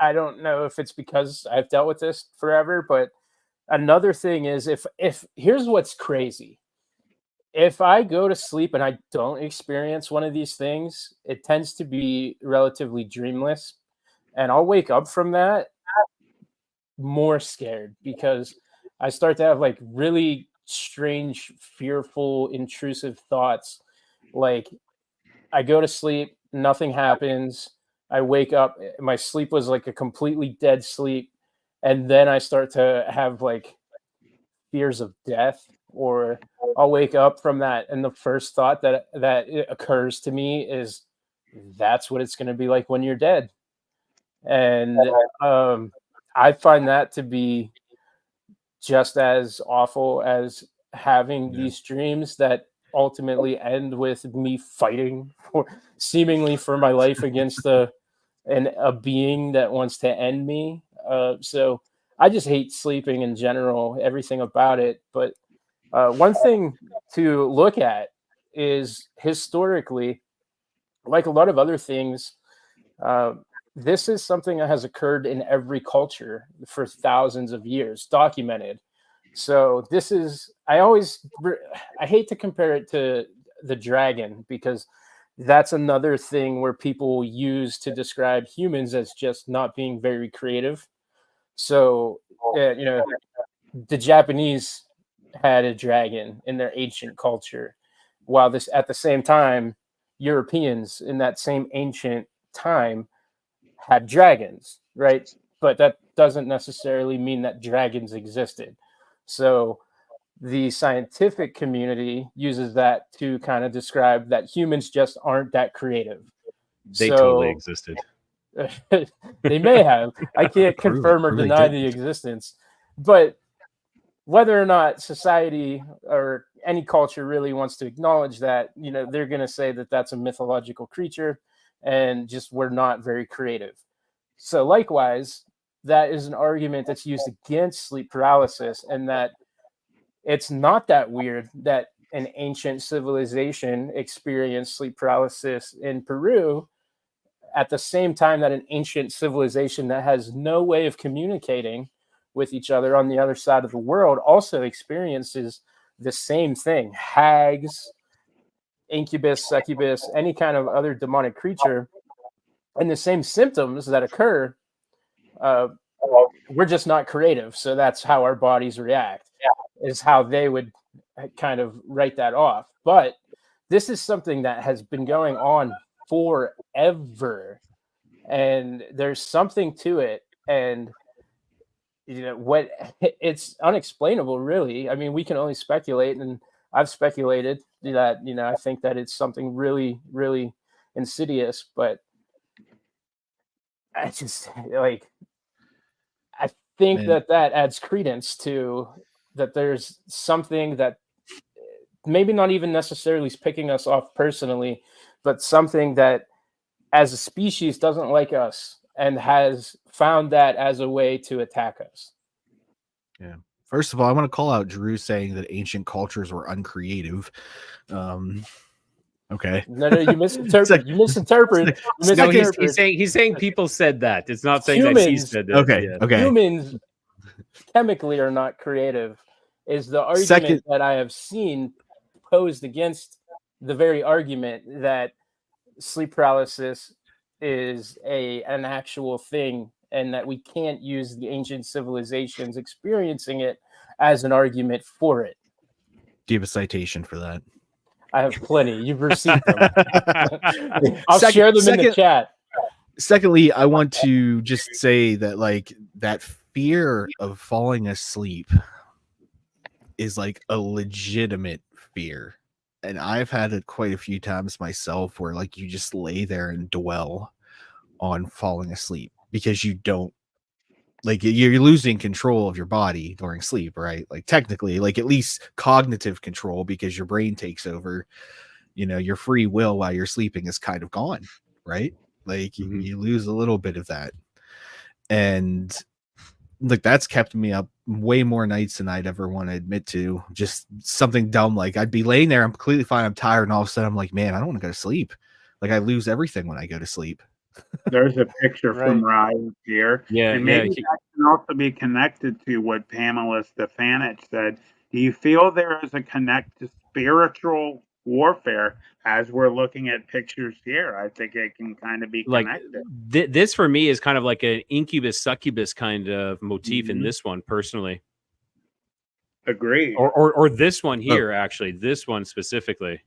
I don't know if it's because I've dealt with this forever. But another thing is, if here's what's crazy. If I go to sleep and I don't experience one of these things, it tends to be relatively dreamless, and I'll wake up from that more scared because I start to have like really strange, fearful, intrusive thoughts. Like, I go to sleep, nothing happens. I wake up, my sleep was like a completely dead sleep. And then I start to have like fears of death, or I'll wake up from that. And the first thought that occurs to me is that's what it's going to be like when you're dead. And I find that to be just as awful as having these dreams that ultimately end with me fighting seemingly for my life against a being that wants to end me. So I just hate sleeping in general, everything about it. But one thing to look at is historically, like a lot of other things, this is something that has occurred in every culture for thousands of years, documented. So this is, I hate to compare it to the dragon, because that's another thing where people use to describe humans as just not being very creative. So, the Japanese had a dragon in their ancient culture, while this at the same time, Europeans in that same ancient time had dragons, right? But that doesn't necessarily mean that dragons existed. So the scientific community uses that to kind of describe that humans just aren't that creative. They totally existed. They may have. I can't confirm or deny the existence. But whether or not society or any culture really wants to acknowledge that, they're going to say that that's a mythological creature, and just we're not very creative. So likewise, that is an argument that's used against sleep paralysis, and that it's not that weird that an ancient civilization experienced sleep paralysis in Peru at the same time that an ancient civilization that has no way of communicating with each other on the other side of the world also experiences the same thing. Hags, incubus, succubus, any kind of other demonic creature, and the same symptoms that occur. We're just not creative, so that's how our bodies react. Is how they would kind of write that off. But this is something that has been going on forever, and there's something to it. And what, it's unexplainable, really. I mean, we can only speculate, and I've speculated that I think that it's something really, really insidious. But I just I think that adds credence to that. There's something that maybe not even necessarily is picking us off personally, but something that as a species doesn't like us and has found that as a way to attack us. Yeah. First of all, I want to call out Drew saying that ancient cultures were uncreative. Okay. No, you misinterpret. You misinterpret. No, he's saying people said that. It's not saying humans, that he said that. Okay. Humans chemically are not creative, is the argument that I have seen posed against the very argument that sleep paralysis is an actual thing and that we can't use the ancient civilizations experiencing it as an argument for it. Do you have a citation for that? I have plenty. You've received them. I'll share them in the chat. Secondly, I want to just say that like that fear of falling asleep is like a legitimate fear. And I've had it quite a few times myself where like you just lay there and dwell on falling asleep because you don't, like, you're losing control of your body during sleep, right? Like technically, like at least cognitive control, because your brain takes over. You know, your free will while you're sleeping is kind of gone, right? Like you lose a little bit of that. And like that's kept me up way more nights than I'd ever want to admit to. Just something dumb, like I'd be laying there, I'm completely fine, I'm tired, and all of a sudden I'm like, man, I don't want to go to sleep. Like I lose everything when I go to sleep. There's a picture from Ryan here. Yeah, and maybe that can also be connected to what Pamela Stefanich said. Do you feel there is a connect to spiritual warfare as we're looking at pictures here? I think it can kind of be connected. Like this for me is kind of like an incubus succubus kind of motif in this one, personally. Agreed. Or this one here, actually, this one specifically.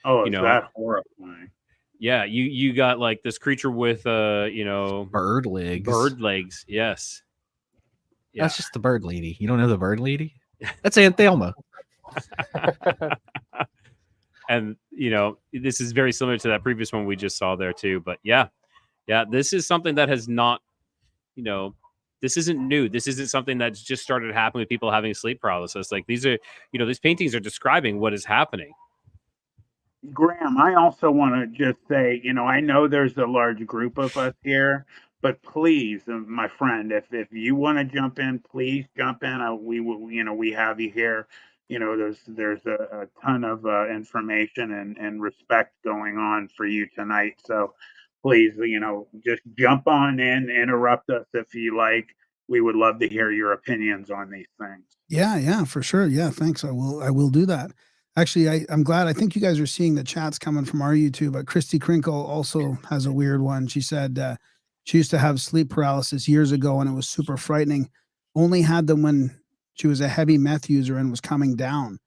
Oh, is that horrifying? Yeah, you got like this creature with bird legs. Bird legs, yes. Yeah. That's just the bird lady. You don't know the bird lady? That's Aunt Thelma. And this is very similar to that previous one we just saw there too. But yeah, this is something that has not, this isn't new. This isn't something that's just started happening with people having sleep paralysis. Like these are, these paintings are describing what is happening. Graham, I also want to just say, I know there's a large group of us here, but please, my friend, if you want to jump in, please jump in. We have you here. There's a ton of information and respect going on for you tonight. So please, just jump on in, interrupt us if you like. We would love to hear your opinions on these things. Yeah, for sure. Yeah, thanks. I will do that. Actually, I'm glad. I think you guys are seeing the chats coming from our YouTube, but Christy Krinkle also has a weird one. She said she used to have sleep paralysis years ago, and it was super frightening. Only had them when she was a heavy meth user and was coming down.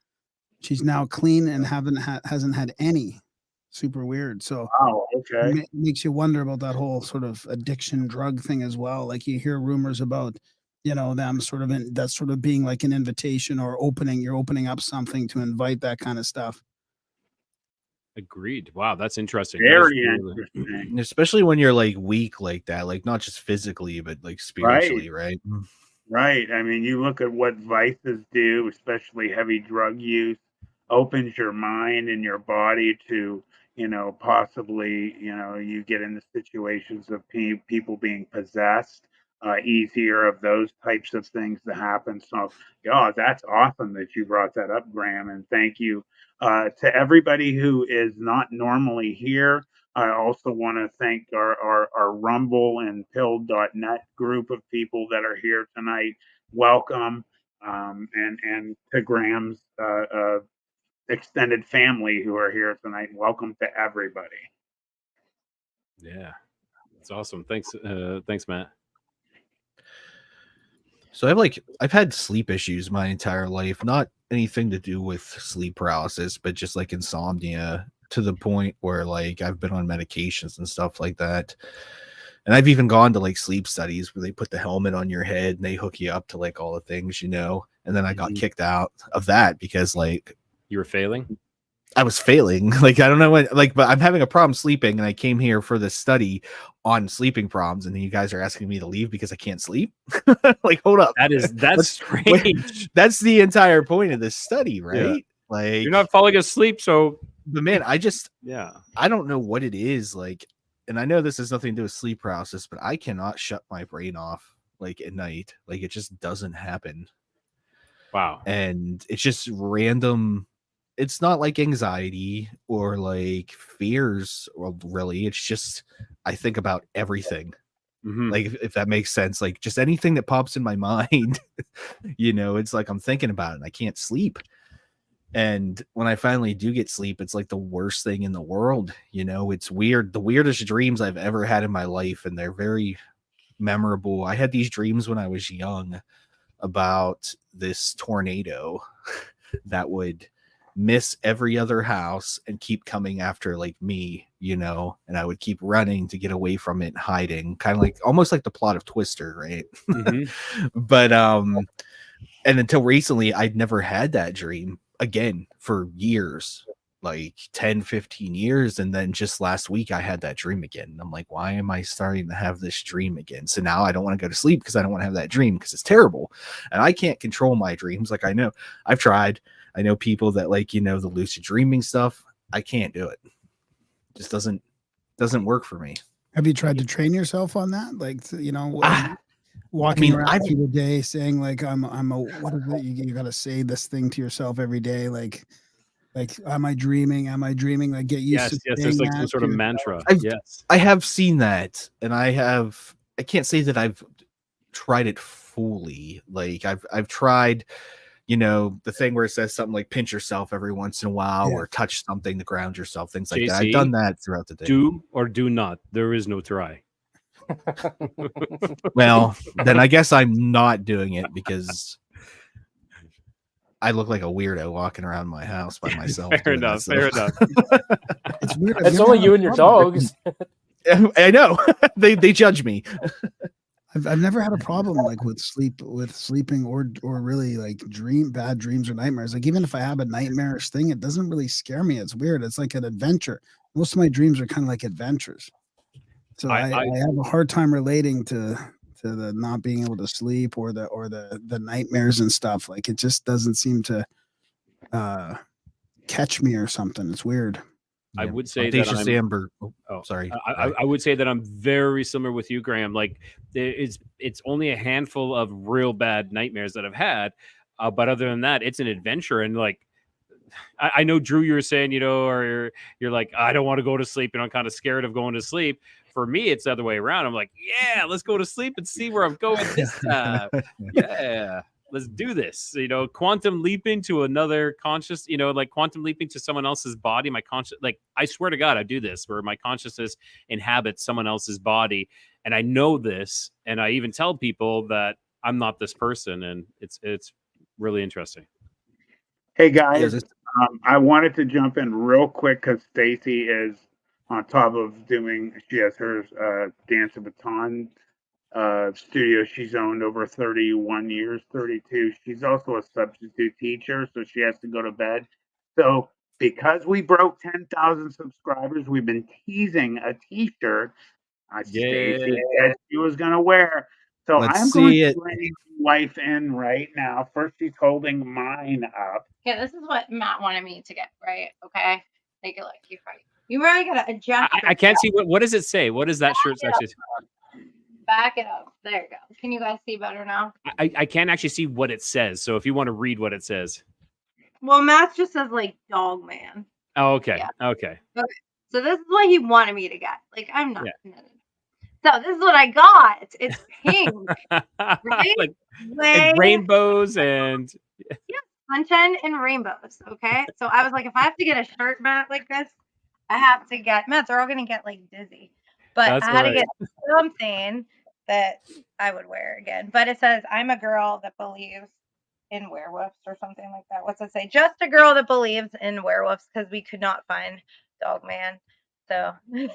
She's now clean and hasn't had any. Super weird. So okay. It makes you wonder about that whole sort of addiction drug thing as well. Like you hear rumors about them sort of that's sort of being like an invitation or you're opening up something to invite that kind of stuff. Agreed. Wow, that's interesting. Very interesting. Especially when you're like weak like that, like not just physically, but like spiritually, right? Right. I mean, you look at what vices do, especially heavy drug use, opens your mind and your body to, possibly, you get into situations of people being possessed. Easier of those types of things to happen. So, that's awesome that you brought that up, Graham, and thank you to everybody who is not normally here. I also want to thank our Rumble and Pill.net group of people that are here tonight. Welcome, and to Graham's extended family who are here tonight. Welcome to everybody. Yeah, it's awesome. Thanks, Matt. So I've had sleep issues my entire life, not anything to do with sleep paralysis, but just like insomnia, to the point where like I've been on medications and stuff like that. And I've even gone to like sleep studies where they put the helmet on your head and they hook you up to like all the things, and then I got kicked out of that because like you were failing. I was failing. Like, I don't know what, like, but I'm having a problem sleeping, and I came here for this study on sleeping problems, and you guys are asking me to leave because I can't sleep. Like, hold up. That's strange. That's the entire point of this study, right? Yeah. Like, you're not falling asleep, so. But man, I don't know what it is. Like, and I know this has nothing to do with sleep paralysis, but I cannot shut my brain off like at night. Like, it just doesn't happen. Wow. And it's just random. It's not like anxiety or like fears, well, really. It's just I think about everything. Mm-hmm. Like, if that makes sense, like just anything that pops in my mind, it's like I'm thinking about it and I can't sleep. And when I finally do get sleep, it's like the worst thing in the world. You know, it's weird. The weirdest dreams I've ever had in my life, and they're very memorable. I had these dreams when I was young about this tornado that would miss every other house and keep coming after like me, you know, and I would keep running to get away from it, hiding, kind of like almost like the plot of Twister, right? But and until recently I'd never had that dream again for years, like 10-15 years, and then just last week I had that dream again, and I'm like, why am I starting to have this dream again? So now I don't want to go to sleep because I don't want to have that dream, because it's terrible and I can't control my dreams. Like, I know I've tried. I know people that like, you know, the lucid dreaming stuff. I can't do it. Just doesn't work for me. Have you tried to train yourself on that? Like, you know, walking around through the day saying like, I'm a, what is it? You got to say this thing to yourself every day. Like, am I dreaming? Am I dreaming? Like, get used to yes. There's like some sort of mantra. I have seen that, and I can't say that I've tried it fully. Like I've tried, you know, the thing where it says something like pinch yourself every once in a while, or touch something to ground yourself, things like that. I've done that throughout the day. Do or do not. There is no try. Well, then I guess I'm not doing it because I look like a weirdo walking around my house by myself. Fair enough. It's weird. It's only you and your dogs. I know. they judge me. I've never had a problem like with sleeping or really like bad dreams or nightmares. Like, even if I have a nightmarish thing, it doesn't really scare me. It's weird. It's like an adventure. Most of my dreams are kind of like adventures. So I have a hard time relating to the not being able to sleep or the nightmares and stuff. Like, it just doesn't seem to catch me or something. It's weird. I would say that I'm, Amber. Oh, sorry. I would say that I'm very similar with you, Graham. Like, it's only a handful of real bad nightmares that I've had, but other than that, it's an adventure. And like, I know, Drew, you were saying, you know, or you're like, I don't want to go to sleep, and I'm kind of scared of going to sleep. For me, it's the other way around. I'm like, yeah, let's go to sleep and see where I'm going this time. Yeah. Let's do this, you know, quantum leaping to another conscious, you know, like quantum leaping to someone else's body. My conscious, like, I swear to God, I do this where my consciousness inhabits someone else's body. And I know this. And I even tell people that I'm not this person. And it's really interesting. Hey guys, I wanted to jump in real quick because Stacy is on top of she has her Dance of Baton studio she's owned over 31 years, 32. She's also a substitute teacher, so she has to go to bed. So because we broke 10,000 subscribers, we've been teasing a t-shirt Stacy said she was going to wear. So I'm going to bring wife in right now. First, she's holding mine up. Okay, this is what Matt wanted me to get, right? Okay. Take a look. You already got to adjust. I can't see. What does it say? What is that shirt actually? Back it up. There you go. Can you guys see better now? I can't actually see what it says. So if you want to read what it says. Well, Matt just says like dog man. Oh, okay. Yeah. Okay. So this is what he wanted me to get. Like, I'm not. Yeah. So this is what I got. It's pink. Right? Like, and rainbows and. Yeah, sunshine and rainbows. Okay. So I was like, if I have to get a shirt, Matt, like this, I have to get, Matt, they're all going to get like dizzy. But I had to get something that I would wear again. But it says, I'm a girl that believes in werewolves or something like that. What's it say? Just a girl that believes in werewolves, because we could not find Dog Man. So she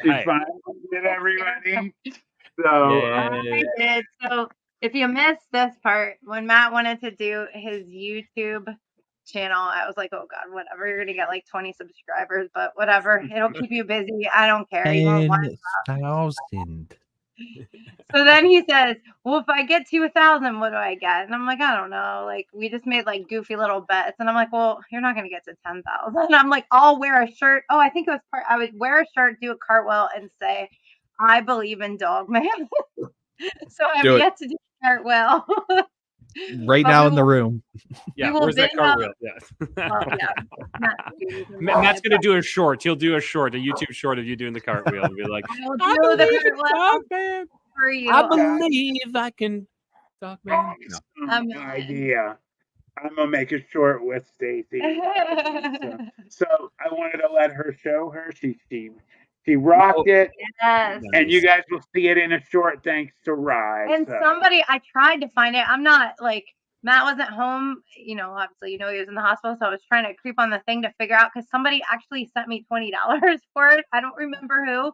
found it, everybody. So I did. So if you missed this part, when Matt wanted to do his YouTube channel, I was like, oh God, whatever. You're gonna get like 20 subscribers, but whatever. It'll keep you busy. I don't care. 10,000. So then he says, well, if I get to 1,000, what do I get? And I'm like, I don't know. Like, we just made like goofy little bets. And I'm like, well, you're not going to get to 10,000. I'm like, I'll wear a shirt. Oh, I think it was I would wear a shirt, do a cartwheel, and say, I believe in Dog Man. So I've yet to do a cartwheel. Right now in the room. Yeah, where's that cartwheel? Matt's going to do a short. He'll do a YouTube short of you doing the cartwheel and be like, I believe for you. I believe I can, Dog Man. No idea. I'm gonna make it short with Stacy. So I wanted to let her show her. She rocked it. Yes. And you guys will see it in a short thanks to Rye. And somebody, I tried to find it. I'm not like, Matt wasn't home, obviously, he was in the hospital. So I was trying to creep on the thing to figure out, because somebody actually sent me $20 for it. I don't remember who.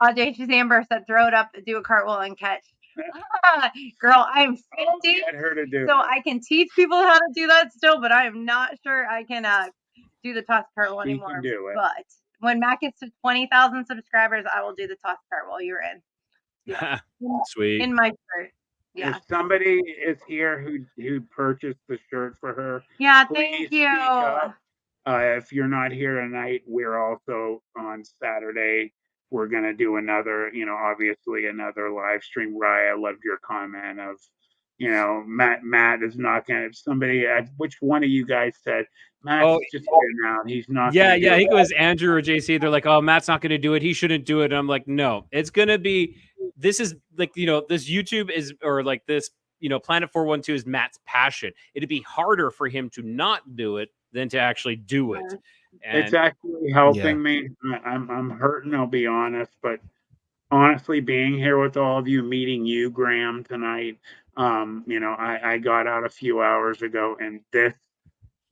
Audacious Amber said, throw it up, do a cartwheel, and catch. Girl, I am 50, get her to do so it. I can teach people how to do that still, but I am not sure I can do the toss cartwheel She anymore. can do it. But when Matt gets to 20,000 subscribers, I will do the toss cartwheel. You're in. Yeah. Sweet. In my shirt. Yeah. If somebody is here who purchased the shirt for her, Yeah, please thank you. speak up. If you're not here tonight, we're also on Saturday. We're gonna do another, obviously another live stream. Rye, I loved your comment of, Matt is not gonna. If somebody, which one of you guys said Matt's just getting out? He's not. Yeah, gonna do I think it it was Andrew or JC. They're like, "Oh, Matt's not going to do it. He shouldn't do it." And I'm like, "No, it's going to be. This is like, this YouTube is, or like this, Planet 412 is Matt's passion. It'd be harder for him to not do it than to actually do it. And it's actually helping me. I'm hurting. I'll be honest, but honestly, being here with all of you, meeting you, Graham, tonight. I got out a few hours ago, and this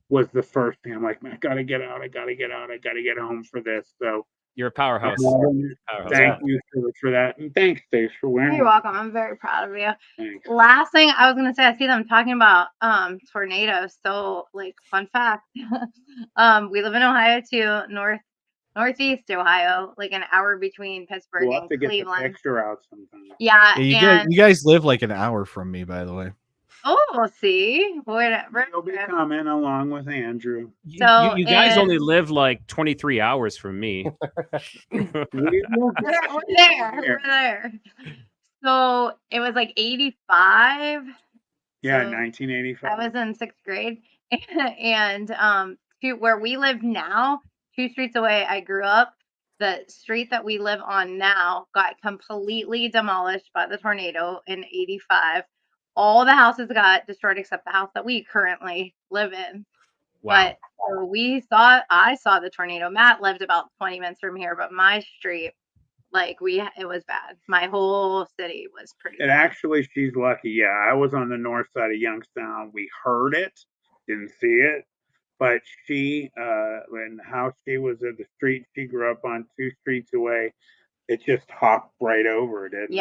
was the first thing. I'm like, man, I gotta get out. I gotta get out. I gotta get home for this. So you're a powerhouse. Thank you for that, and thanks, Stace, for wearing. You're welcome. I'm very proud of you. Thanks. Last thing I was gonna say, I see them talking about tornadoes. So, like, fun fact, we live in Ohio too, northeast Ohio, like an hour between Pittsburgh We'll have and to get Cleveland. the picture out sometime. Yeah, you guys live like an hour from me, by the way. Oh, see, You'll be coming along with Andrew. So you guys only live like 23 hours from me. We're there. So it was like 85. Yeah, So 1985. I was in 6th grade, and where we live now, 2 streets away, I grew up. The street that we live on now got completely demolished by the tornado in 85. All the houses got destroyed except the house that we currently live in. Wow. But I saw the tornado. Matt lived about 20 minutes from here, but my street, it was bad. My whole city was pretty bad. Actually, she's lucky. Yeah, I was on the north side of Youngstown. We heard it, didn't see it, but she, when the house she was at the street she grew up on 2 streets away, it just hopped right over it. It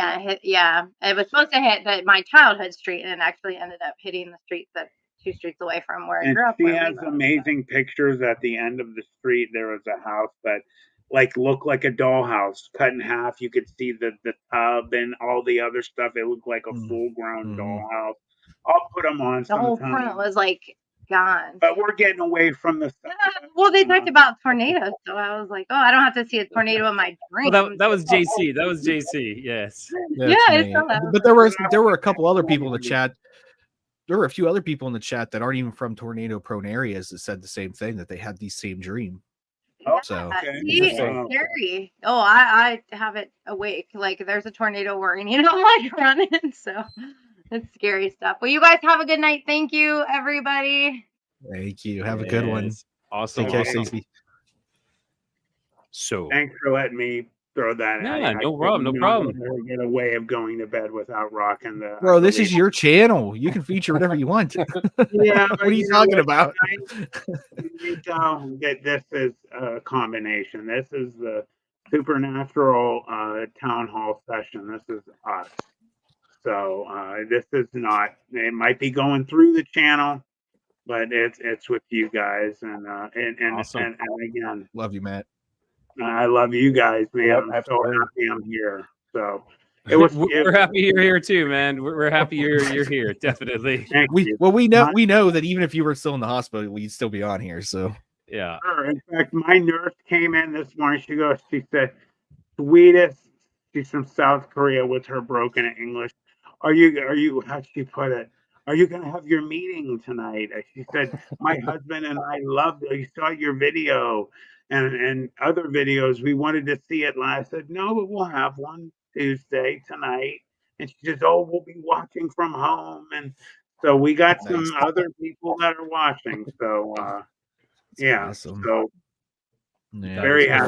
was supposed to hit my childhood street, and it actually ended up hitting the street that 2 streets away from where I grew up. She has amazing pictures at the end of the street. There was a house that looked like a dollhouse, cut in half. You could see the tub and all the other stuff. It looked like a full-grown dollhouse. I'll put them on sometime. The whole front was gone. But we're getting away from the stuff. Well, they talked about tornadoes, so I was like, oh, I don't have to see a tornado in my dreams. Well, that was JC. That was JC. Yes. But there were a couple other people in the chat. There were a few other people in the chat that aren't even from tornado-prone areas that said the same thing, that they had the same dream. Yeah, so it's scary. Oh, I have it awake. Like there's a tornado worrying, I'm running. So it's scary stuff. Well, you guys have a good night. Thank you, everybody. Thank you. Have a good one. Awesome. Take care, Stacey. So thanks for letting me throw that. Yeah, no problem. No problem. Get a way of going to bed without rocking the. Bro, this is your channel. You can feature whatever you want. Yeah, what are you talking about? This is a combination. This is the supernatural town hall session. This is us. So this is not. It might be going through the channel, but it's with you guys and awesome. and again, love you, Matt. I love you guys, man. Yep, I'm so happy I'm here. So we're happy you're here too, man. We're happy you're here. Definitely. We know that even if you were still in the hospital, we'd still be on here. So yeah. In fact, my nurse came in this morning. She said, "Sweetest." She's from South Korea with her broken English. Are you? How'd she put it? Are you going to have your meeting tonight? She said, "My husband and I loved it. We saw your video and other videos. We wanted to see it." And I said, "No, but we'll have one Tuesday tonight." And she says, "Oh, we'll be watching from home." And So we got Nice. some other people that are watching. So yeah, awesome. so Yeah. very happy.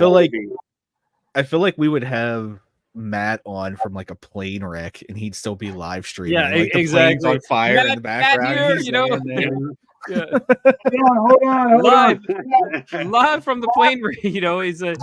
I feel like we would have Matt on from like a plane wreck, and he'd still be live streaming. Yeah, like the exactly. plane's on fire in Matt- the background. Matt here, he's you know? laying there. Yeah. Hold on. Live from the plane, you know, he's in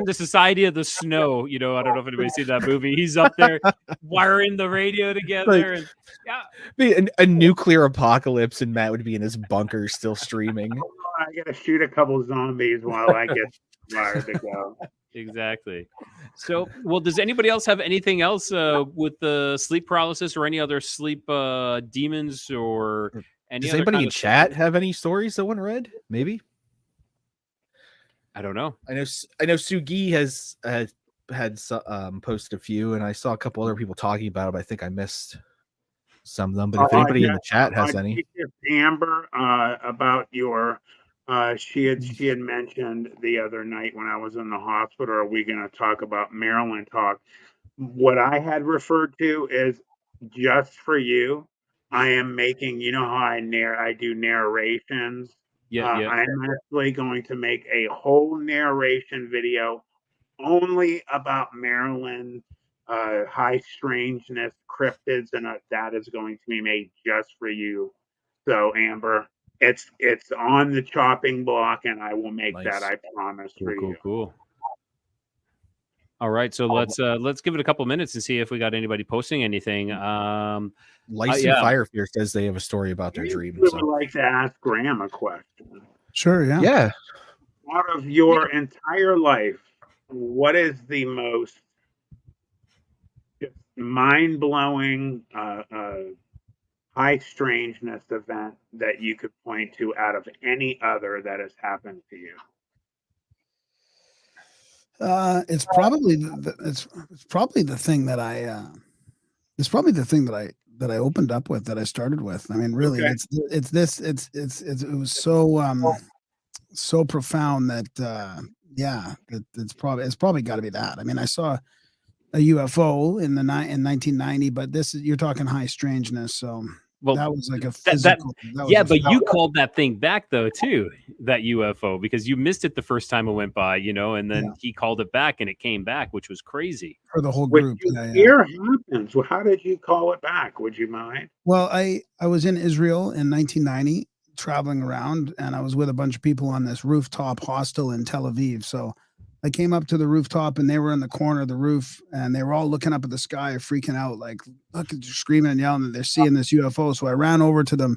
the Society of the Snow. You know, I don't know if anybody's seen that movie. He's up there wiring the radio together, and yeah, Be a nuclear apocalypse, and Matt would be in his bunker still streaming. I gotta shoot a couple zombies while I get wired to go. Exactly. So, well, does anybody else have anything else with the sleep paralysis or any other sleep demons or any? Does other anybody kind in of chat have any stories that weren't read? Maybe. I don't know. I know Sugi has had posted a few, and I saw a couple other people talking about it. But I think I missed some of them. But if anybody in the chat has any, Amber, about your, she had mentioned the other night when I was in the hospital. Are we going to talk about Maryland talk? What I had referred to is just for you. I am making, you know how I do narrations. Yeah. I'm actually going to make a whole narration video only about Maryland, high strangeness, cryptids, and that is going to be made just for you. So Amber, it's on the chopping block, and I will make that. I promise for you. Cool. All right, so let's give it a couple minutes and see if we got anybody posting anything. Lice and Fire Fear says they have a story about their dream. I would like to ask Graham a question. Sure, yeah. Out of your entire life, what is the most mind-blowing, high strangeness event that you could point to out of any other that has happened to you? It's probably it's probably the thing that I opened up with, that I started with. I mean, really, Okay. it was so profound that it's probably got to be that. I mean, I saw a UFO in 1990, but you're talking high strangeness, so. Well, that was like a physical. But you called that thing back though too, that UFO, because you missed it the first time it went by, you know, and then he called it back and it came back, which was crazy for the whole group. Here happens. Well, how did you call it back? Would you mind? Well, I was in Israel in 1990, traveling around, and I was with a bunch of people on this rooftop hostel in Tel Aviv. So I came up to the rooftop, and they were in the corner of the roof, and they were all looking up at the sky, freaking out, like screaming and yelling that they're seeing this UFO. So I ran over to them,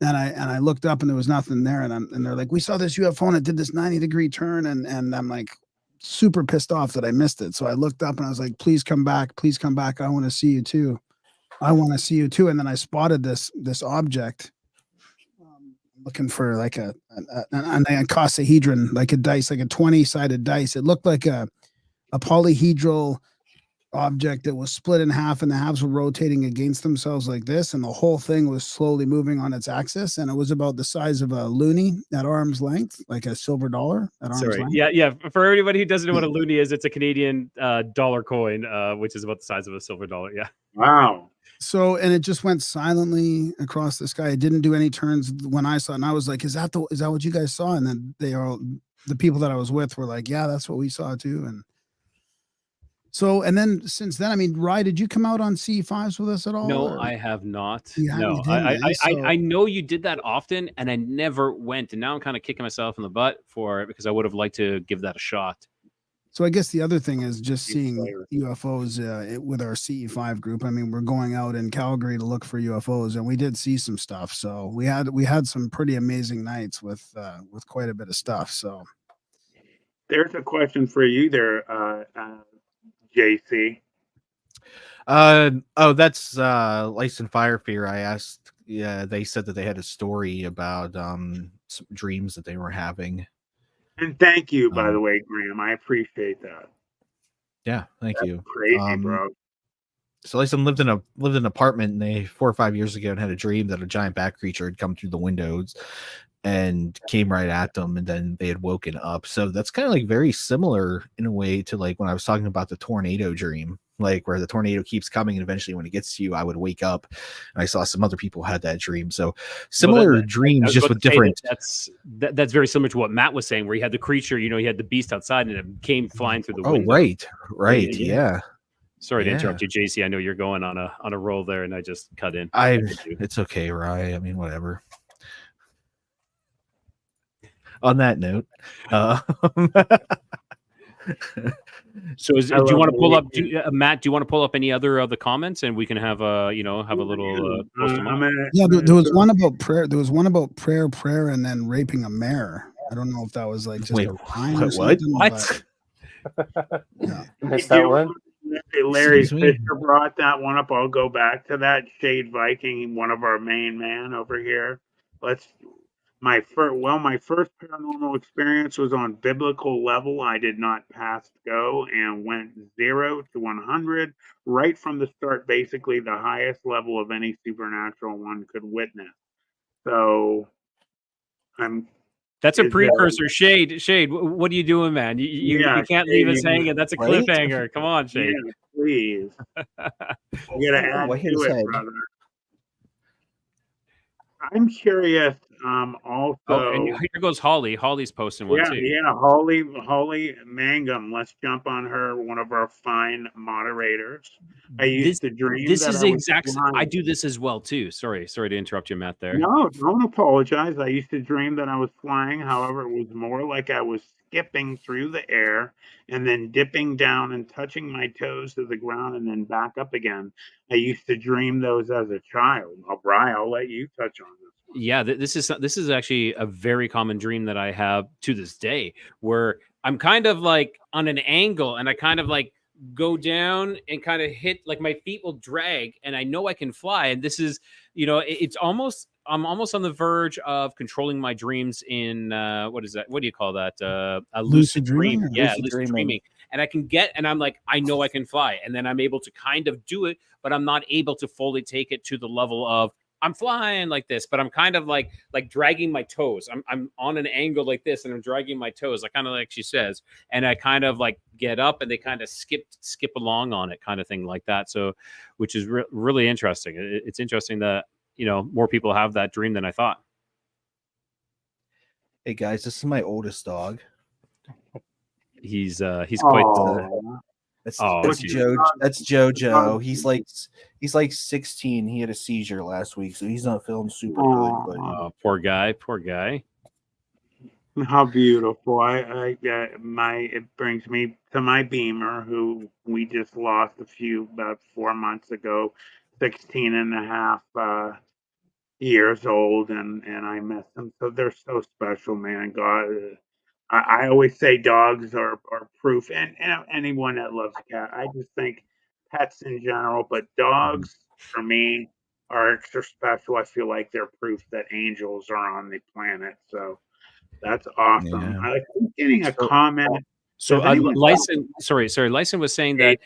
and I looked up, and there was nothing there. And they're like, "We saw this UFO, and it did this 90-degree turn." And I'm like, super pissed off that I missed it. So I looked up, and I was like, "Please come back, please come back. I want to see you too. I want to see you too." And then I spotted this object. Looking for like an icosahedron, like a dice, like a 20-sided dice. It looked like a polyhedral object that was split in half, and the halves were rotating against themselves like this, and the whole thing was slowly moving on its axis, and it was about the size of a loonie at arm's length, like a silver dollar at arm's length. Yeah. For everybody who doesn't know what a loonie is, it's a Canadian dollar coin, which is about the size of a silver dollar. Yeah. Wow. So, and it just went silently across the sky. It didn't do any turns when I saw it. And I was like, is that what you guys saw? And then the people that I was with were like, yeah, that's what we saw too. And so, and then since then, I mean, Rye, did you come out on CE5s with us at all? No, I have not. Yeah, no, I know you did that often, and I never went. And now I'm kind of kicking myself in the butt for it, because I would have liked to give that a shot. So I guess the other thing is just seeing UFOs with our CE5 group. I mean, we're going out in Calgary to look for UFOs, and we did see some stuff. So we had some pretty amazing nights with quite a bit of stuff. So there's a question for you there, JC. That's Lice and Fire Fear. I asked. Yeah, they said that they had a story about some dreams that they were having. And thank you, by the way, Graham. I appreciate that. Yeah, thank you. Crazy, bro. So Lyson lived in an apartment, and 4 or 5 years ago, and had a dream that a giant bat creature had come through the windows and came right at them, and then they had woken up. So that's kind of like very similar in a way to like when I was talking about the tornado dream. like where the tornado keeps coming, and eventually when it gets to you, I would wake up. And I saw some other people had that dream. So similar dreams, just with different. That's very similar to what Matt was saying, where you had the creature, you had the beast outside, and it came flying through the window. Right, yeah. Sorry to interrupt you, JC. I know you're going on a roll there, and I just cut in. It's okay, Rye. I mean, whatever. On that note, so do you want to pull up, Matt? Do you want to pull up any other of the comments, and we can have a little. There was one about prayer. There was one about prayer, and then raping a mare. I don't know if that was like just a rhyme or something. What? Yeah. Missed that one. Larry Fisher brought that one up. I'll go back to that. Shade Viking, one of our main man over here. My first paranormal experience was on biblical level. I did not pass go and went 0 to 100 right from the start, basically the highest level of any supernatural one could witness. So that's a precursor. Shade, what are you doing, man? You can't leave us hanging. That's a cliffhanger. Come on, Shade. Yeah, please. You gotta add to it, brother. I'm curious. Also, and here goes Holly. Holly's posting one too. Yeah, Holly Mangum. Let's jump on her. One of our fine moderators. I used to dream. This is the exact. I do this as well too. Sorry to interrupt you, Matt. There. No, don't apologize. I used to dream that I was flying. However, it was more like I was skipping through the air and then dipping down and touching my toes to the ground and then back up again. I used to dream those as a child. Brian, I'll let you touch on this. Yeah, this is actually a very common dream that I have to this day, where I'm kind of like on an angle and I kind of like go down and kind of hit, like my feet will drag and I know I can fly. And this is, I'm almost on the verge of controlling my dreams in what is that? What do you call that? A lucid dream. Yeah, lucid dreaming. And I'm like, I know I can fly. And then I'm able to kind of do it, but I'm not able to fully take it to the level of I'm flying like this, but I'm kind of like dragging my toes. I'm on an angle like this and I'm dragging my toes, like kind of like she says, and I kind of like get up and they kind of skip along on it, kind of thing like that. So, which is really interesting. It's interesting that, more people have that dream than I thought. Hey guys, this is my oldest dog. He's quite That's Jojo. He's like 16. He had a seizure last week, so he's not feeling super good. But poor guy. How beautiful! It brings me to my Beamer, who we just lost about 4 months ago, 16 and a half years old, and I miss them. So they're so special, man. God. I always say dogs are proof, and anyone that loves cat. I just think pets in general, but dogs for me are extra special. I feel like they're proof that angels are on the planet. So that's awesome. Yeah. I keep getting a comment. So Lyson was saying that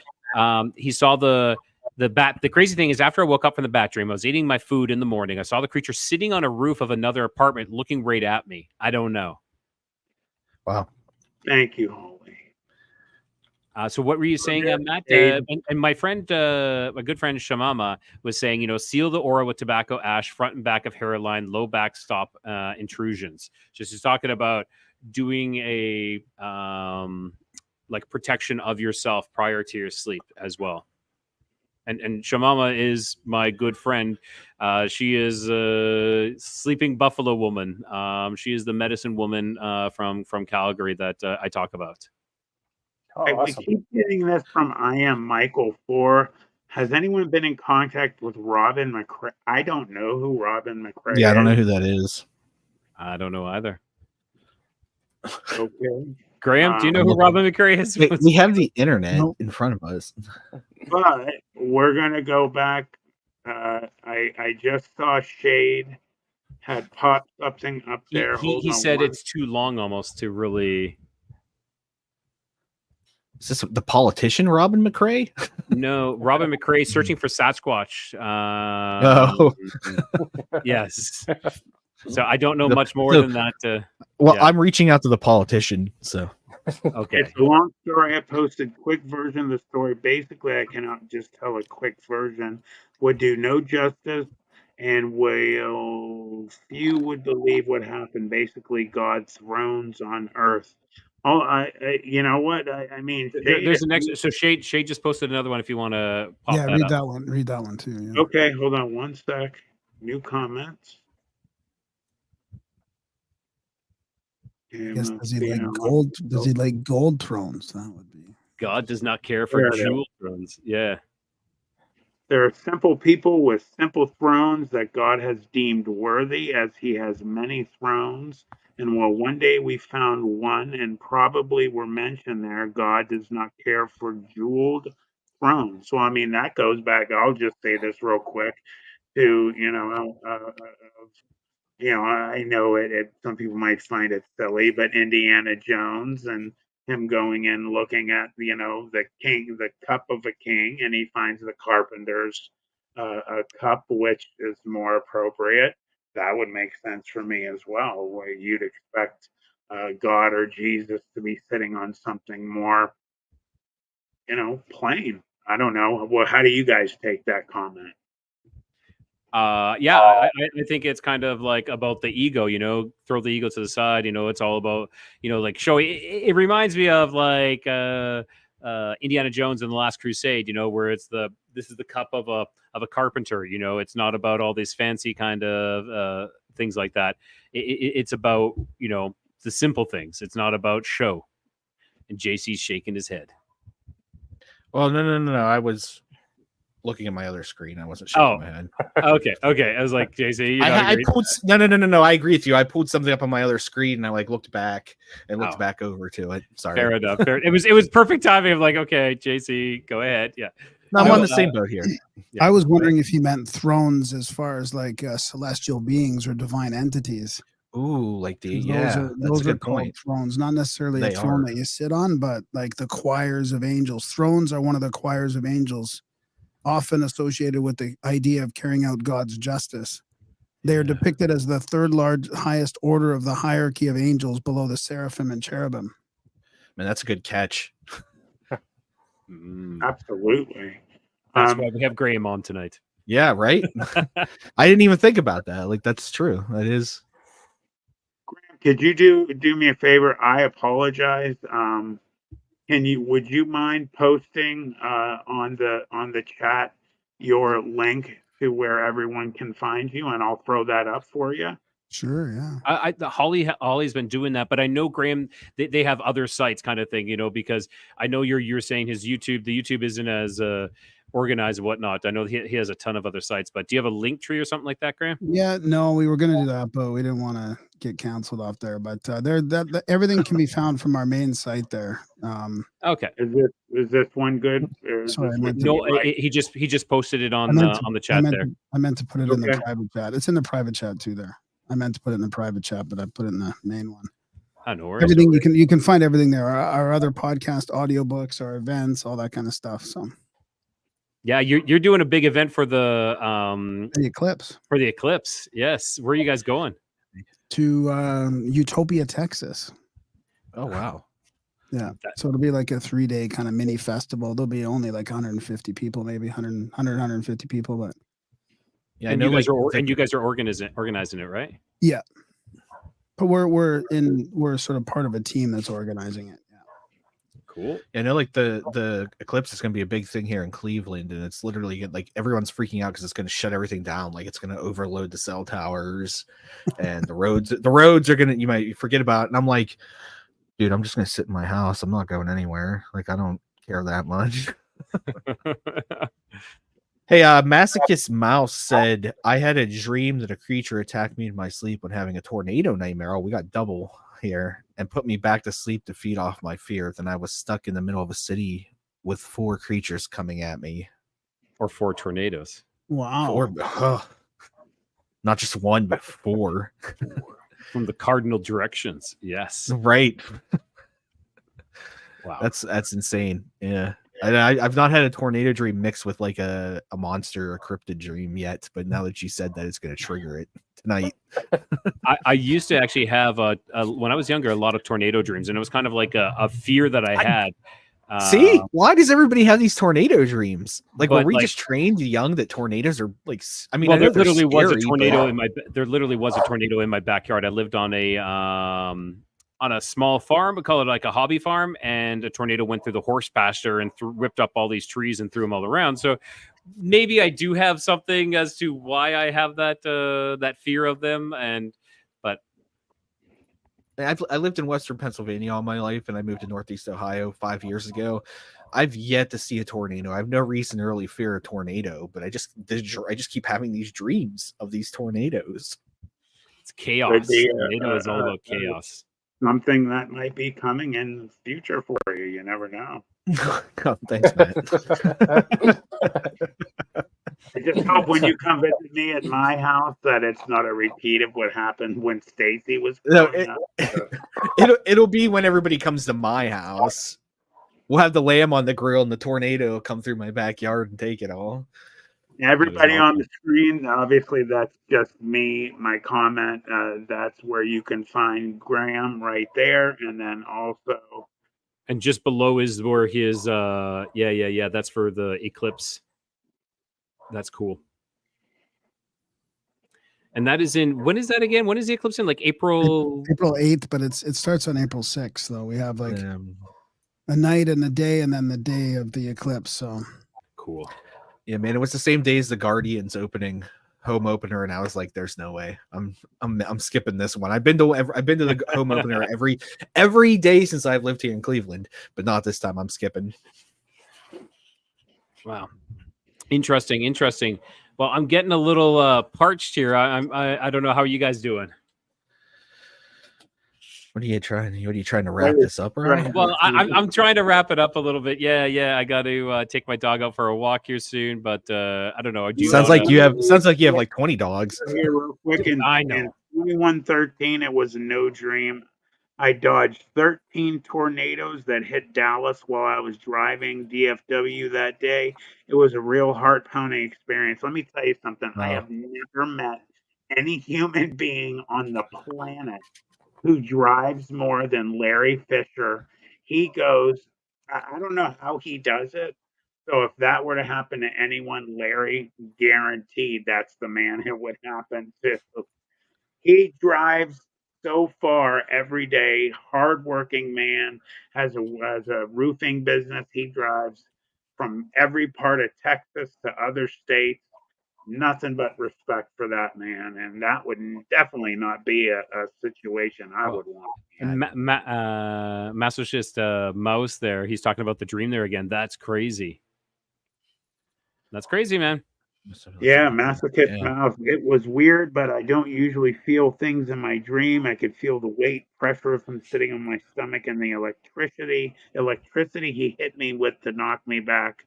he saw the bat. The crazy thing is, after I woke up from the bat dream, I was eating my food in the morning. I saw the creature sitting on a roof of another apartment, looking right at me. I don't know. Wow. Thank you, Holly. So what were you saying, Matt? And my friend, my good friend Shamama was saying, seal the aura with tobacco ash, front and back of hairline, low backstop intrusions. Just he's talking about doing a like protection of yourself prior to your sleep as well. And Shamama is my good friend. She is a sleeping buffalo woman. She is the medicine woman from Calgary that I talk about. Oh, I awesome. keep getting this from I Am Michael 4. Has anyone been in contact with Robin McCrae? I don't know who Robin McCrae is. Yeah, I don't know who that is. I don't know either. Okay. Graham, do you know who Robin McCrae is? Wait, we have the internet in front of us. But we're going to go back. I just saw Shade had popped something up there. He said it's too long almost to really... Is this the politician Robin McCrae? No, Robin McCrae searching for Sasquatch. Yes. So I don't know much more than that. Well, yeah. I'm reaching out to the politician. So Okay. It's a long story. I posted quick version of the story. Basically, I cannot just tell a quick version. Would do no justice, and will few would believe what happened. Basically, God's thrones on earth. Oh, you know what? I mean, There's an next. So Shade just posted another one. If you want to pop Yeah, that read up. that one. Read that one too. Yeah. Okay, hold on one sec. New comments. I guess does he like gold? Does he like gold thrones? That would be. God does not care for jewel thrones. Yeah. There are simple people with simple thrones that God has deemed worthy, as he has many thrones. And while one day we found one and probably were mentioned there, God does not care for jeweled thrones. So, I mean, that goes back, I'll just say this real quick, to, I know some people might find it silly, but Indiana Jones and him going in looking at, the king, the cup of a king, and he finds the carpenter's a cup, which is more appropriate. That would make sense for me as well, where you'd expect God or Jesus to be sitting on something more, plain. I don't know. Well, how do you guys take that comment? Yeah, I think it's kind of like about the ego, throw the ego to the side. It's all about, like showing. It reminds me of like Indiana Jones and the Last Crusade, where this is the cup of a carpenter. It's not about all these fancy kind of things like that. It's about the simple things. It's not about show. And JC's shaking his head. Well, no. I was looking at my other screen. I wasn't shaking my head. Okay. I was like, JC, I pulled no. I agree with you. I pulled something up on my other screen and I like looked back and looked back over to it. Sorry. Fair enough. It was perfect timing. I'm like, okay, JC, go ahead. Yeah. No, I'm on the same boat here. Yeah. I was wondering if he meant thrones as far as like celestial beings or divine entities. Ooh, like those are called thrones, not necessarily a throne that you sit on, but like the choirs of angels. Thrones are one of the choirs of angels, often associated with the idea of carrying out God's justice. They are depicted as the third highest order of the hierarchy of angels below the seraphim and cherubim. Man, that's a good catch. Absolutely. That's why we have Graham on tonight. Yeah, right? I didn't even think about that. Like, that's true. That is. Graham, could you do me a favor? I apologize. Would you mind posting on the chat your link to where everyone can find you, and I'll throw that up for you? Sure, yeah. Holly's been doing that, but I know Graham, they have other sites kind of thing, because I know you're saying the YouTube isn't as organized and whatnot. I know he has a ton of other sites, but do you have a link tree or something like that, Graham? Yeah, no, we were going to do that, but we didn't want to get canceled off there. But everything can be found from our main site there. Okay. Is this one good? Sorry, he just posted it on the chat there. I meant to put it in the private chat. It's in the private chat too there. I meant to put it in the private chat, but I put it in the main one. I know where everything you can find everything there. Our other podcast, audiobooks, our events, all that kind of stuff. So yeah, you're doing a big event for the eclipse. For the eclipse, yes. Where are you guys going? To Utopia, Texas. Oh wow. Yeah. So it'll be like a 3-day kind of mini festival. There'll be only like 150 people, maybe 150 people, but yeah, and you guys are organizing it, right? Yeah. But we're sort of part of a team that's organizing it. Yeah. Cool. Yeah, I know like the eclipse is going to be a big thing here in Cleveland, and it's literally like everyone's freaking out because it's going to shut everything down. Like it's going to overload the cell towers and the roads. The roads are you might forget about it. And I'm like, dude, I'm just going to sit in my house. I'm not going anywhere. Like I don't care that much. Hey, Masochist Mouse said, I had a dream that a creature attacked me in my sleep when having a tornado nightmare. Oh, we got double here, and put me back to sleep to feed off my fear. Then I was stuck in the middle of a city with 4 creatures coming at me. Or 4 tornadoes. Wow. 4, not just 1, but 4. From the cardinal directions. Yes. Right. Wow. That's insane. Yeah. I've not had a tornado dream mixed with like a monster or a cryptid dream yet, but now that you said that, it's going to trigger it tonight. I used to actually have when I was younger a lot of tornado dreams, and it was kind of like a fear that I had. See, why does everybody have these tornado dreams? Like, were we like, just trained young that tornadoes are like? I mean, well, I know there literally was a scary, tornado but... There literally was a tornado in my backyard. I lived on a small farm, we call it like a hobby farm, and a tornado went through the horse pasture and ripped up all these trees and threw them all around. So maybe I do have something as to why I have that fear of them, but I lived in Western Pennsylvania all my life, and I moved to Northeast Ohio 5 years ago. I've yet to see a tornado. I have no reason to really fear a tornado, but I just keep having these dreams of these tornadoes. It's chaos. Tornado is all about chaos. Something that might be coming in the future for you. You never know. Oh, thanks, Matt. I just hope when you come visit me at my house that it's not a repeat of what happened when Stacy was growing up. It'll be when everybody comes to my house. We'll have the lamb on the grill and the tornado will come through my backyard and take it all. Everybody on the screen, obviously that's just me, my comment. That's where you can find Graham right there. And then also... And just below is where his, that's for the eclipse. That's cool. And that is in, when is that again? When is the eclipse in? Like April 8th, but it starts on April 6th, though. We have like a night and a day, and then the day of the eclipse. So cool. Yeah, man, it was the same day as the Guardians home opener, and I was like, "There's no way. I'm skipping this one." I've been to the home opener every day since I've lived here in Cleveland, but not this time. I'm skipping. Wow, interesting. Well, I'm getting a little parched here. I don't know how you guys doing. What are you trying to wrap this up, Ryan? Well, I'm trying to wrap it up a little bit. Yeah. I got to take my dog out for a walk here soon, but I don't know. Sounds like you have like 20 dogs. Here real quick, I know. In 2113, it was no dream. I dodged 13 tornadoes that hit Dallas while I was driving DFW that day. It was a real heart-pounding experience. Let me tell you something. I have never met any human being on the planet who drives more than Larry Fisher. He goes, I don't know how he does it. So if that were to happen to anyone, Larry, guaranteed that's the man it would happen to. He drives so far every day, hardworking man, has a roofing business. He drives from every part of Texas to other states. Nothing but respect for that man, and that would definitely not be a situation I would want. And Masochist Mouse there, he's talking about the dream there again. That's crazy. That's crazy, man. Yeah, Masochist Mouse. It was weird, but I don't usually feel things in my dream. I could feel the weight, pressure from sitting on my stomach, and the electricity he hit me with to knock me back.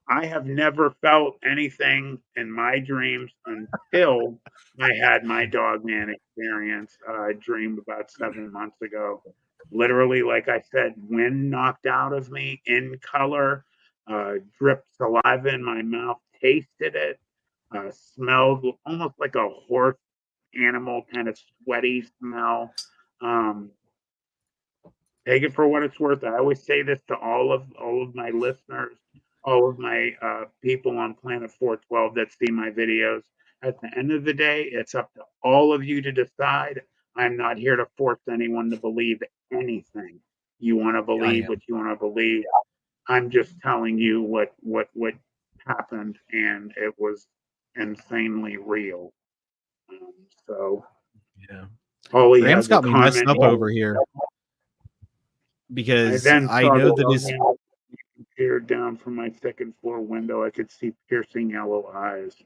I have never felt anything in my dreams until I had my Dogman experience. I dreamed about 7 months ago. Literally, like I said, wind knocked out of me in color, dripped saliva in my mouth, tasted it, smelled almost like a horse animal kind of sweaty smell. Take it for what it's worth. I always say this to all of my listeners, all of my people on Planet 412 that see my videos. At the end of the day, it's up to all of you to decide. I'm not here to force anyone to believe anything. You want to believe what you want to believe. I'm just telling you what happened, and it was insanely real. So, Holly Graham's got me messed up over here because I know that his peered down from my second floor window. I could see piercing yellow eyes.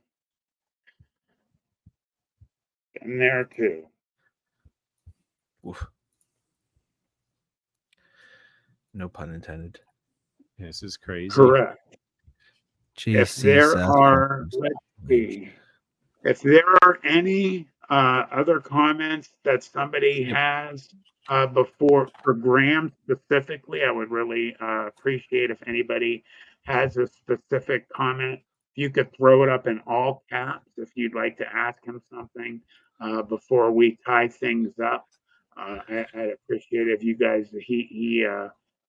And there too. Oof. No pun intended. This is crazy. Correct. Jeez, if there are, let's see, if there are any other comments that somebody has before for Graham specifically? I would really appreciate if anybody has a specific comment. If you could throw it up in all caps if you'd like to ask him something before we tie things up. I'd appreciate it if you guys, he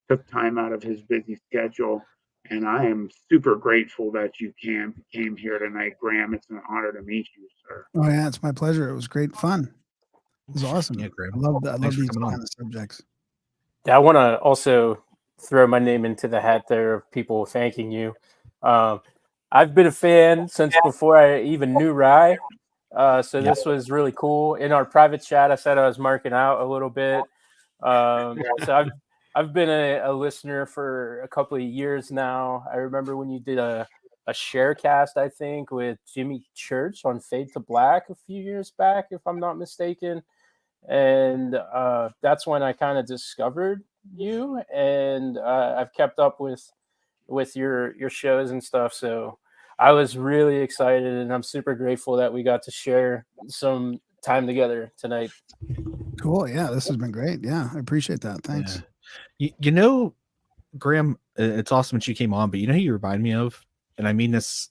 took time out of his busy schedule. And I am super grateful that you came here tonight, Graham. It's an honor to meet you, sir. Oh yeah, it's my pleasure. It was great fun. It was awesome. Yeah, Graham. I love that. I love Thanks for these coming kind on. of subjects. Yeah, I want to also throw my name into the hat there of people thanking you. I've been a fan since before I even knew Rye. So this was really cool. In our private chat, I said I was marking out a little bit. So I've been a listener for a couple of years now. I remember when you did a sharecast, I think, with Jimmy Church on Fade to Black a few years back, if I'm not mistaken. And that's when I kind of discovered you, and I've kept up with your shows and stuff. So I was really excited, and I'm super grateful that we got to share some time together tonight. Cool. Yeah, this has been great. Yeah, I appreciate that. Thanks. Yeah. You know, Graham, it's awesome that you came on, but you know who you remind me of? And I mean this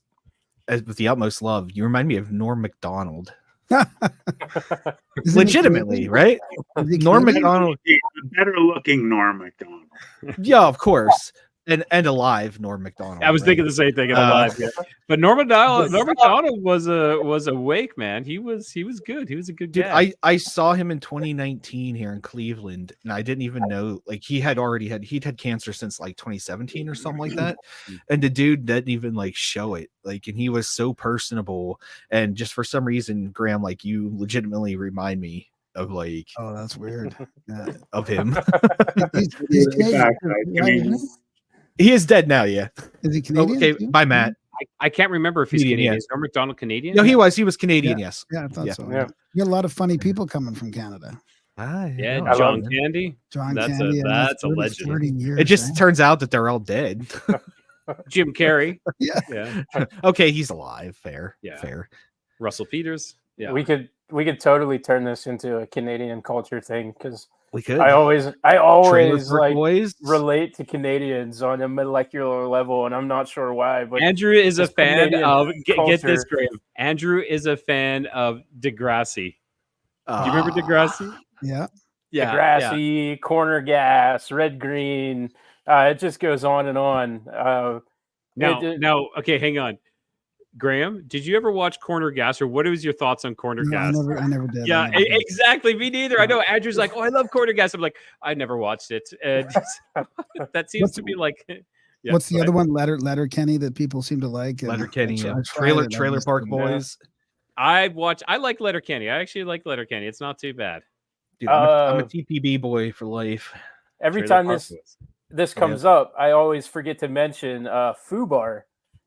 with the utmost love. You remind me of Norm Macdonald. Legitimately, right? Norm Macdonald. Better looking Norm Macdonald. Yeah, of course. And alive, Norm Macdonald. I was thinking the same thing. And alive, yeah. But Norm Macdonald was awake, man. He was good. He was a good dude. guy. I saw him in 2019 here in Cleveland, and I didn't even know like he'd had cancer since like 2017 or something like that. And the dude didn't even like show it. Like, and he was so personable. And just for some reason, Graham, like you legitimately remind me of like, oh, that's weird. Yeah. Of him. He's Canadian. He is dead now, yeah. Is he Canadian? Okay, too? bye, Matt. I can't remember if he's Canadian. Yeah. Is Norm Macdonald Canadian? No, he was Canadian, yes. Yeah, I thought so. Yeah. You got a lot of funny people coming from Canada. Yeah, no, John Candy. John That's Candy. that's a legend. 30 years, It just turns out that they're all dead. Jim Carrey. Yeah. Okay, he's alive. Fair. Yeah. Fair. Russell Peters. Yeah. We could totally turn this into a Canadian culture thing because We could. I always Trailer Park like Boys. relate to Canadians on a molecular level, and I'm not sure why. But Andrew is a this fan Canadian of get this, culture- Graham. Andrew is a fan of Degrassi. Do you remember Ah. Degrassi? Yeah. Yeah. Degrassi, Corner Gas, Red Green. It just goes on and on. Now, okay, hang on. Graham, did you ever watch Corner Gas, or what was your thoughts on Corner No, Gas? I never did. Yeah, I never did. exactly. Me neither. I know Andrew's like, oh, I love Corner Gas. I'm like, I never watched it. And that seems to be like. Yeah, what's the other one? Letter Kenny that people seem to like. Letterkenny, I yeah. tried it. Trailer Park Boys. I like Letterkenny. I actually like Letterkenny. It's not too bad. Dude, I'm a TPB boy for life. Every Trailer time Park this comes up, I always forget to mention Fubar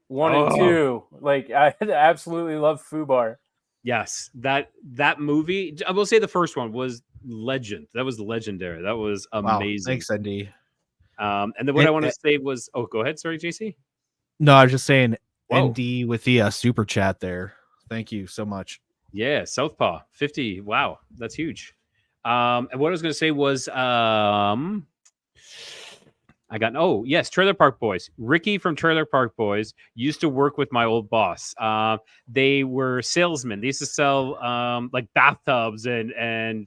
1 and 2. Like I absolutely love Fubar. Yes, that movie. I will say the first one was legend. That was legendary. That was amazing. Wow, thanks, Andy. And then what I want to say was, oh, go ahead. Sorry, JC. No, I was just saying, Whoa. ND with the super chat there. Thank you so much. Yeah, Southpaw 50. Wow, that's huge. And what I was going to say was, Trailer Park Boys. Ricky from Trailer Park Boys used to work with my old boss. They were salesmen. They used to sell like bathtubs and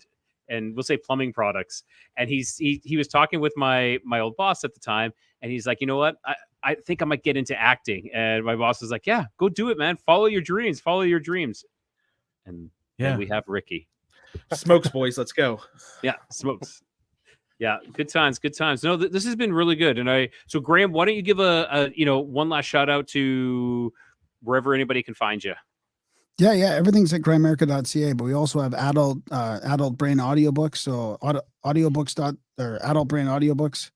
we'll say plumbing products. And he was talking with my old boss at the time, and he's like, you know what? I think I might get into acting. And my boss was like, yeah, go do it, man. Follow your dreams. Follow your dreams. And then we have Ricky. Smokes, boys. Let's go. Yeah, smokes. Yeah, good times, good times. No, this has been really good. And so Graham, why don't you give a one last shout out to wherever anybody can find you? Yeah. Everything's at grimerica.ca, but we also have adult brain audiobooks. So audiobooks or adult brain audiobooks.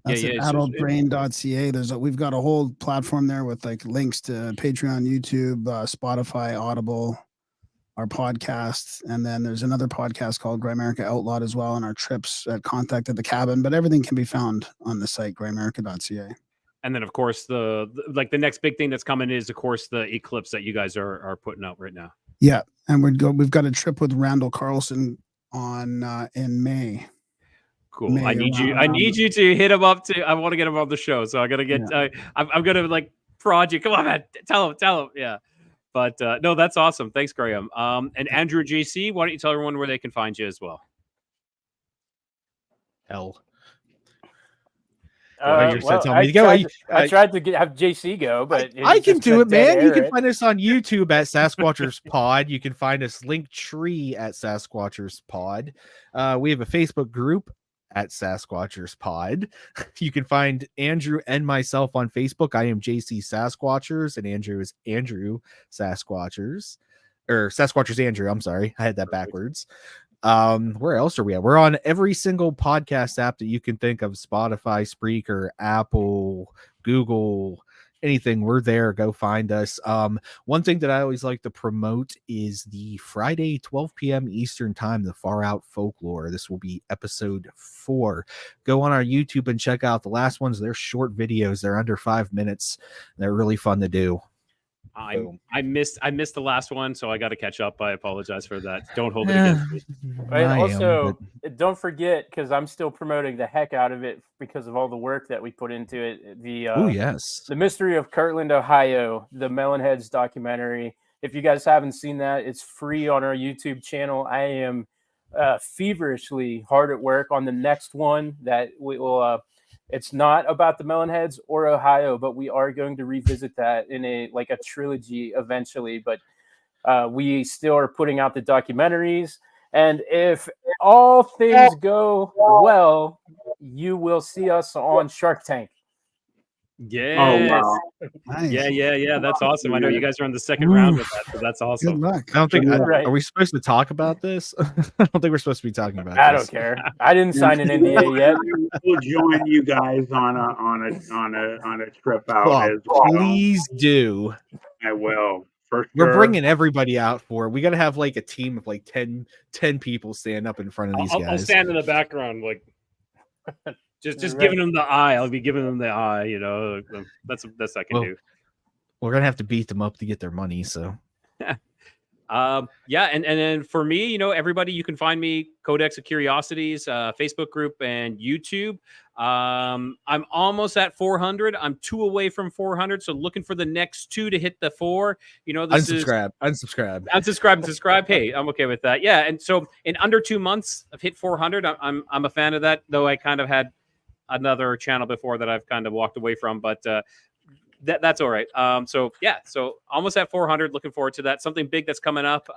That's at adultbrain.ca. We've got a whole platform there with like links to Patreon, YouTube, Spotify, Audible, our podcasts, and then there's another podcast called Grimerica Outlawed as well, and our trips at Contact at the Cabin. But everything can be found on the site grimerica.ca. And then, of course, the next big thing that's coming is, of course, the Eclipse that you guys are putting out right now. Yeah, and we've got a trip with Randall Carlson on in May. Cool. May I need you. around- I need you to hit him up. I want to get him on the show. So I gotta get. I'm gonna like project. Come on, man. Tell him. Yeah. But no, that's awesome. Thanks, Graham. And Andrew JC, why don't you tell everyone where they can find you as well? Hell. Well, tell me to go. I tried to have JC go, but I can just do a it, man. dead You can air. find us on YouTube at Sasquatchers Pod. You can find us Linktree at Sasquatchers Pod. We have a Facebook group at Sasquatchers Pod. You can find Andrew and myself on Facebook. I am JC Sasquatchers, and Andrew is Andrew Sasquatchers. Or Sasquatchers Andrew. I'm sorry. I had that backwards. Where else are we at? We're on every single podcast app that you can think of: Spotify, Spreaker, Apple, Google, anything. We're there. Go find us. One thing that I always like to promote is the Friday 12 p.m. Eastern time, the Far Out Folklore. This will be episode 4. Go on our YouTube and check out the last ones. They're short videos. They're under 5 minutes. They're really fun to do. I missed the last one, so I got to catch up. I apologize for that. Don't hold it against me. And also, don't forget, because I'm still promoting the heck out of it because of all the work that we put into it. The Mystery of Kirtland, Ohio, the Melonheads documentary. If you guys haven't seen that, it's free on our YouTube channel. I am feverishly hard at work on the next one that we will. It's not about the Melonheads or Ohio, but we are going to revisit that in a trilogy eventually. But we still are putting out the documentaries. And if all things go well, you will see us on Shark Tank. Yes. Oh, wow. Nice. Yeah. That's awesome. I know you guys are on the second round with that, so that's awesome. Good luck. I don't think. Are we supposed to talk about this? I don't think we're supposed to be talking about. I don't care. I didn't sign an NDA yet. We'll join you guys on a trip out. Well, as well. Please do. I will. For We're sure. bringing everybody out for. We got to have like a team of like 10 people stand up in front of these guys. I'll stand in the background, like just giving them the eye. I'll be giving them the eye. You know, that's the best I can do. We're gonna have to beat them up to get their money. So. And then for me, you know, everybody, you can find me Codex of Curiosities, Facebook group and YouTube. I'm almost at 400. I'm 2 away from 400, so looking for the next 2 to hit the 4. You know, unsubscribe. Hey, I'm okay with that. Yeah, and so in under 2 months, I've hit 400. I'm a fan of that, though. I kind of had another channel before that I've kind of walked away from, but that's all right. So almost at 400. Looking forward to that. Something big that's coming up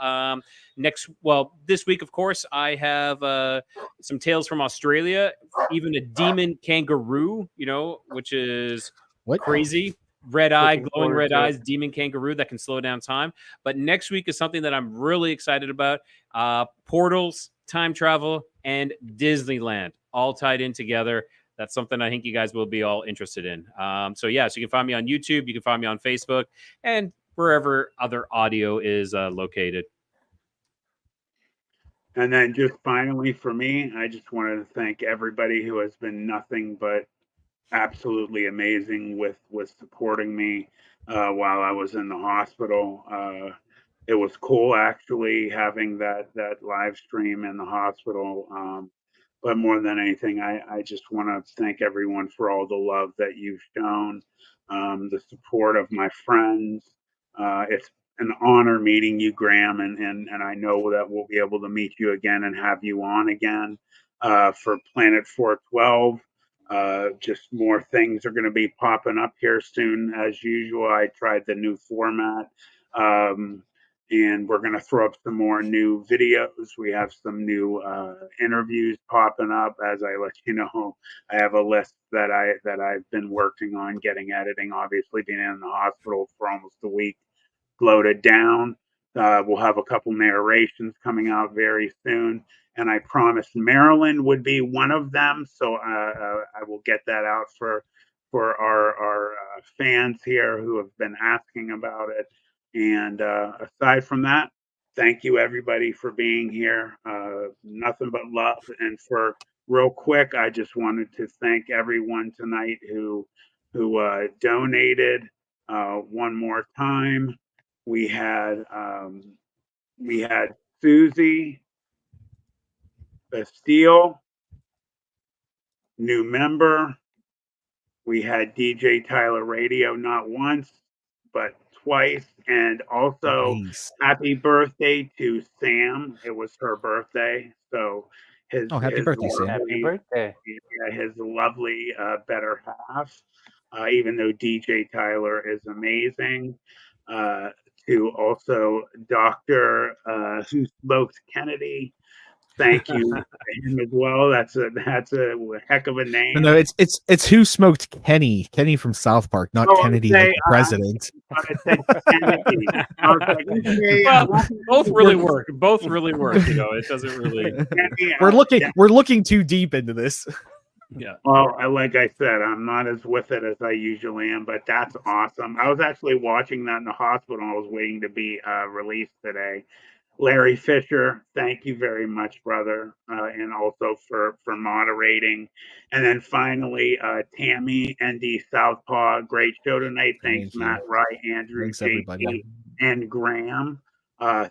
this week, of course. I have some tales from Australia, even a demon kangaroo, you know, which is crazy. Glowing red eyes, demon kangaroo that can slow down time. But next week is something that I'm really excited about. Portals, time travel, and Disneyland all tied in together. That's something I think you guys will be all interested in. So you can find me on YouTube. You can find me on Facebook and wherever other audio is located. And then just finally for me, I just wanted to thank everybody who has been nothing but absolutely amazing with supporting me while I was in the hospital. It was cool actually having that live stream in the hospital. But more than anything, I just want to thank everyone for all the love that you've shown, the support of my friends. It's an honor meeting you, Graham, and I know that we'll be able to meet you again and have you on again for Planet 412. Just more things are going to be popping up here soon. As usual, I tried the new format. And we're going to throw up some more new videos. We have some new interviews popping up. As I let you know, I have a list that I've been working on getting editing. Obviously, being in the hospital for almost a week, loaded down. We'll have a couple narrations coming out very soon, and I promised Maryland would be one of them. So I will get that out for our fans here who have been asking about it. And aside from that, thank you everybody for being here. Nothing but love. And for real quick, I just wanted to thank everyone tonight who donated one more time. We had We had Susie, the Steel, new member. We had DJ Tyler Radio not once, but twice. And also, Nice. happy birthday to Sam. It was her birthday. So Happy birthday, Sam. Happy birthday. his lovely better half, even though DJ Tyler is amazing. To also Dr. Who Smokes Kennedy. Thank you to him as well. That's a heck of a name. No, it's Who Smoked Kenny? Kenny from South Park, not Kennedy, like the president. I said Kennedy. I was like, okay, Well, both really work. Both really work. You know, it doesn't really. We're looking too deep into this. Yeah. Well, like I said, I'm not as with it as I usually am, but that's awesome. I was actually watching that in the hospital. I was waiting to be released today. Larry Fisher, thank you very much, brother, and also for moderating. And then finally, Tammy, ND Southpaw, great show tonight. Thanks, Matt Wright, Andrew, Thanks, JT, everybody. and Graham.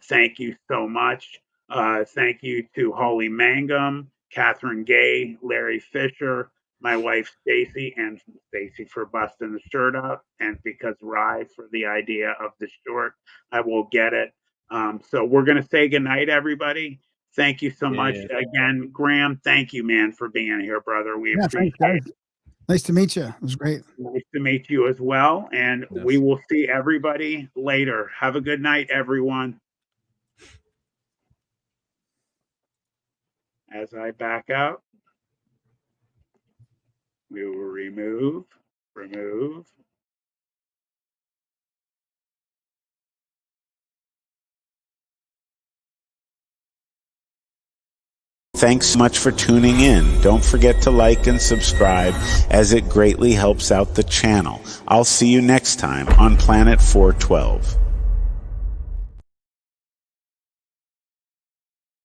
Thank you so much. Thank you to Holly Mangum, Catherine Gay, Larry Fisher, my wife Stacy, and Stacy for busting the shirt up, and because Rye for the idea of the short. I will get it. So we're going to say goodnight, everybody. Thank you so much again, Graham. Thank you, man, for being here, brother. We appreciate it. Nice to meet you. It was great. Nice to meet you as well. And we will see everybody later. Have a good night, everyone. As I back out, we will remove. Thanks so much for tuning in. Don't forget to like and subscribe, as it greatly helps out the channel. I'll see you next time on Planet 412.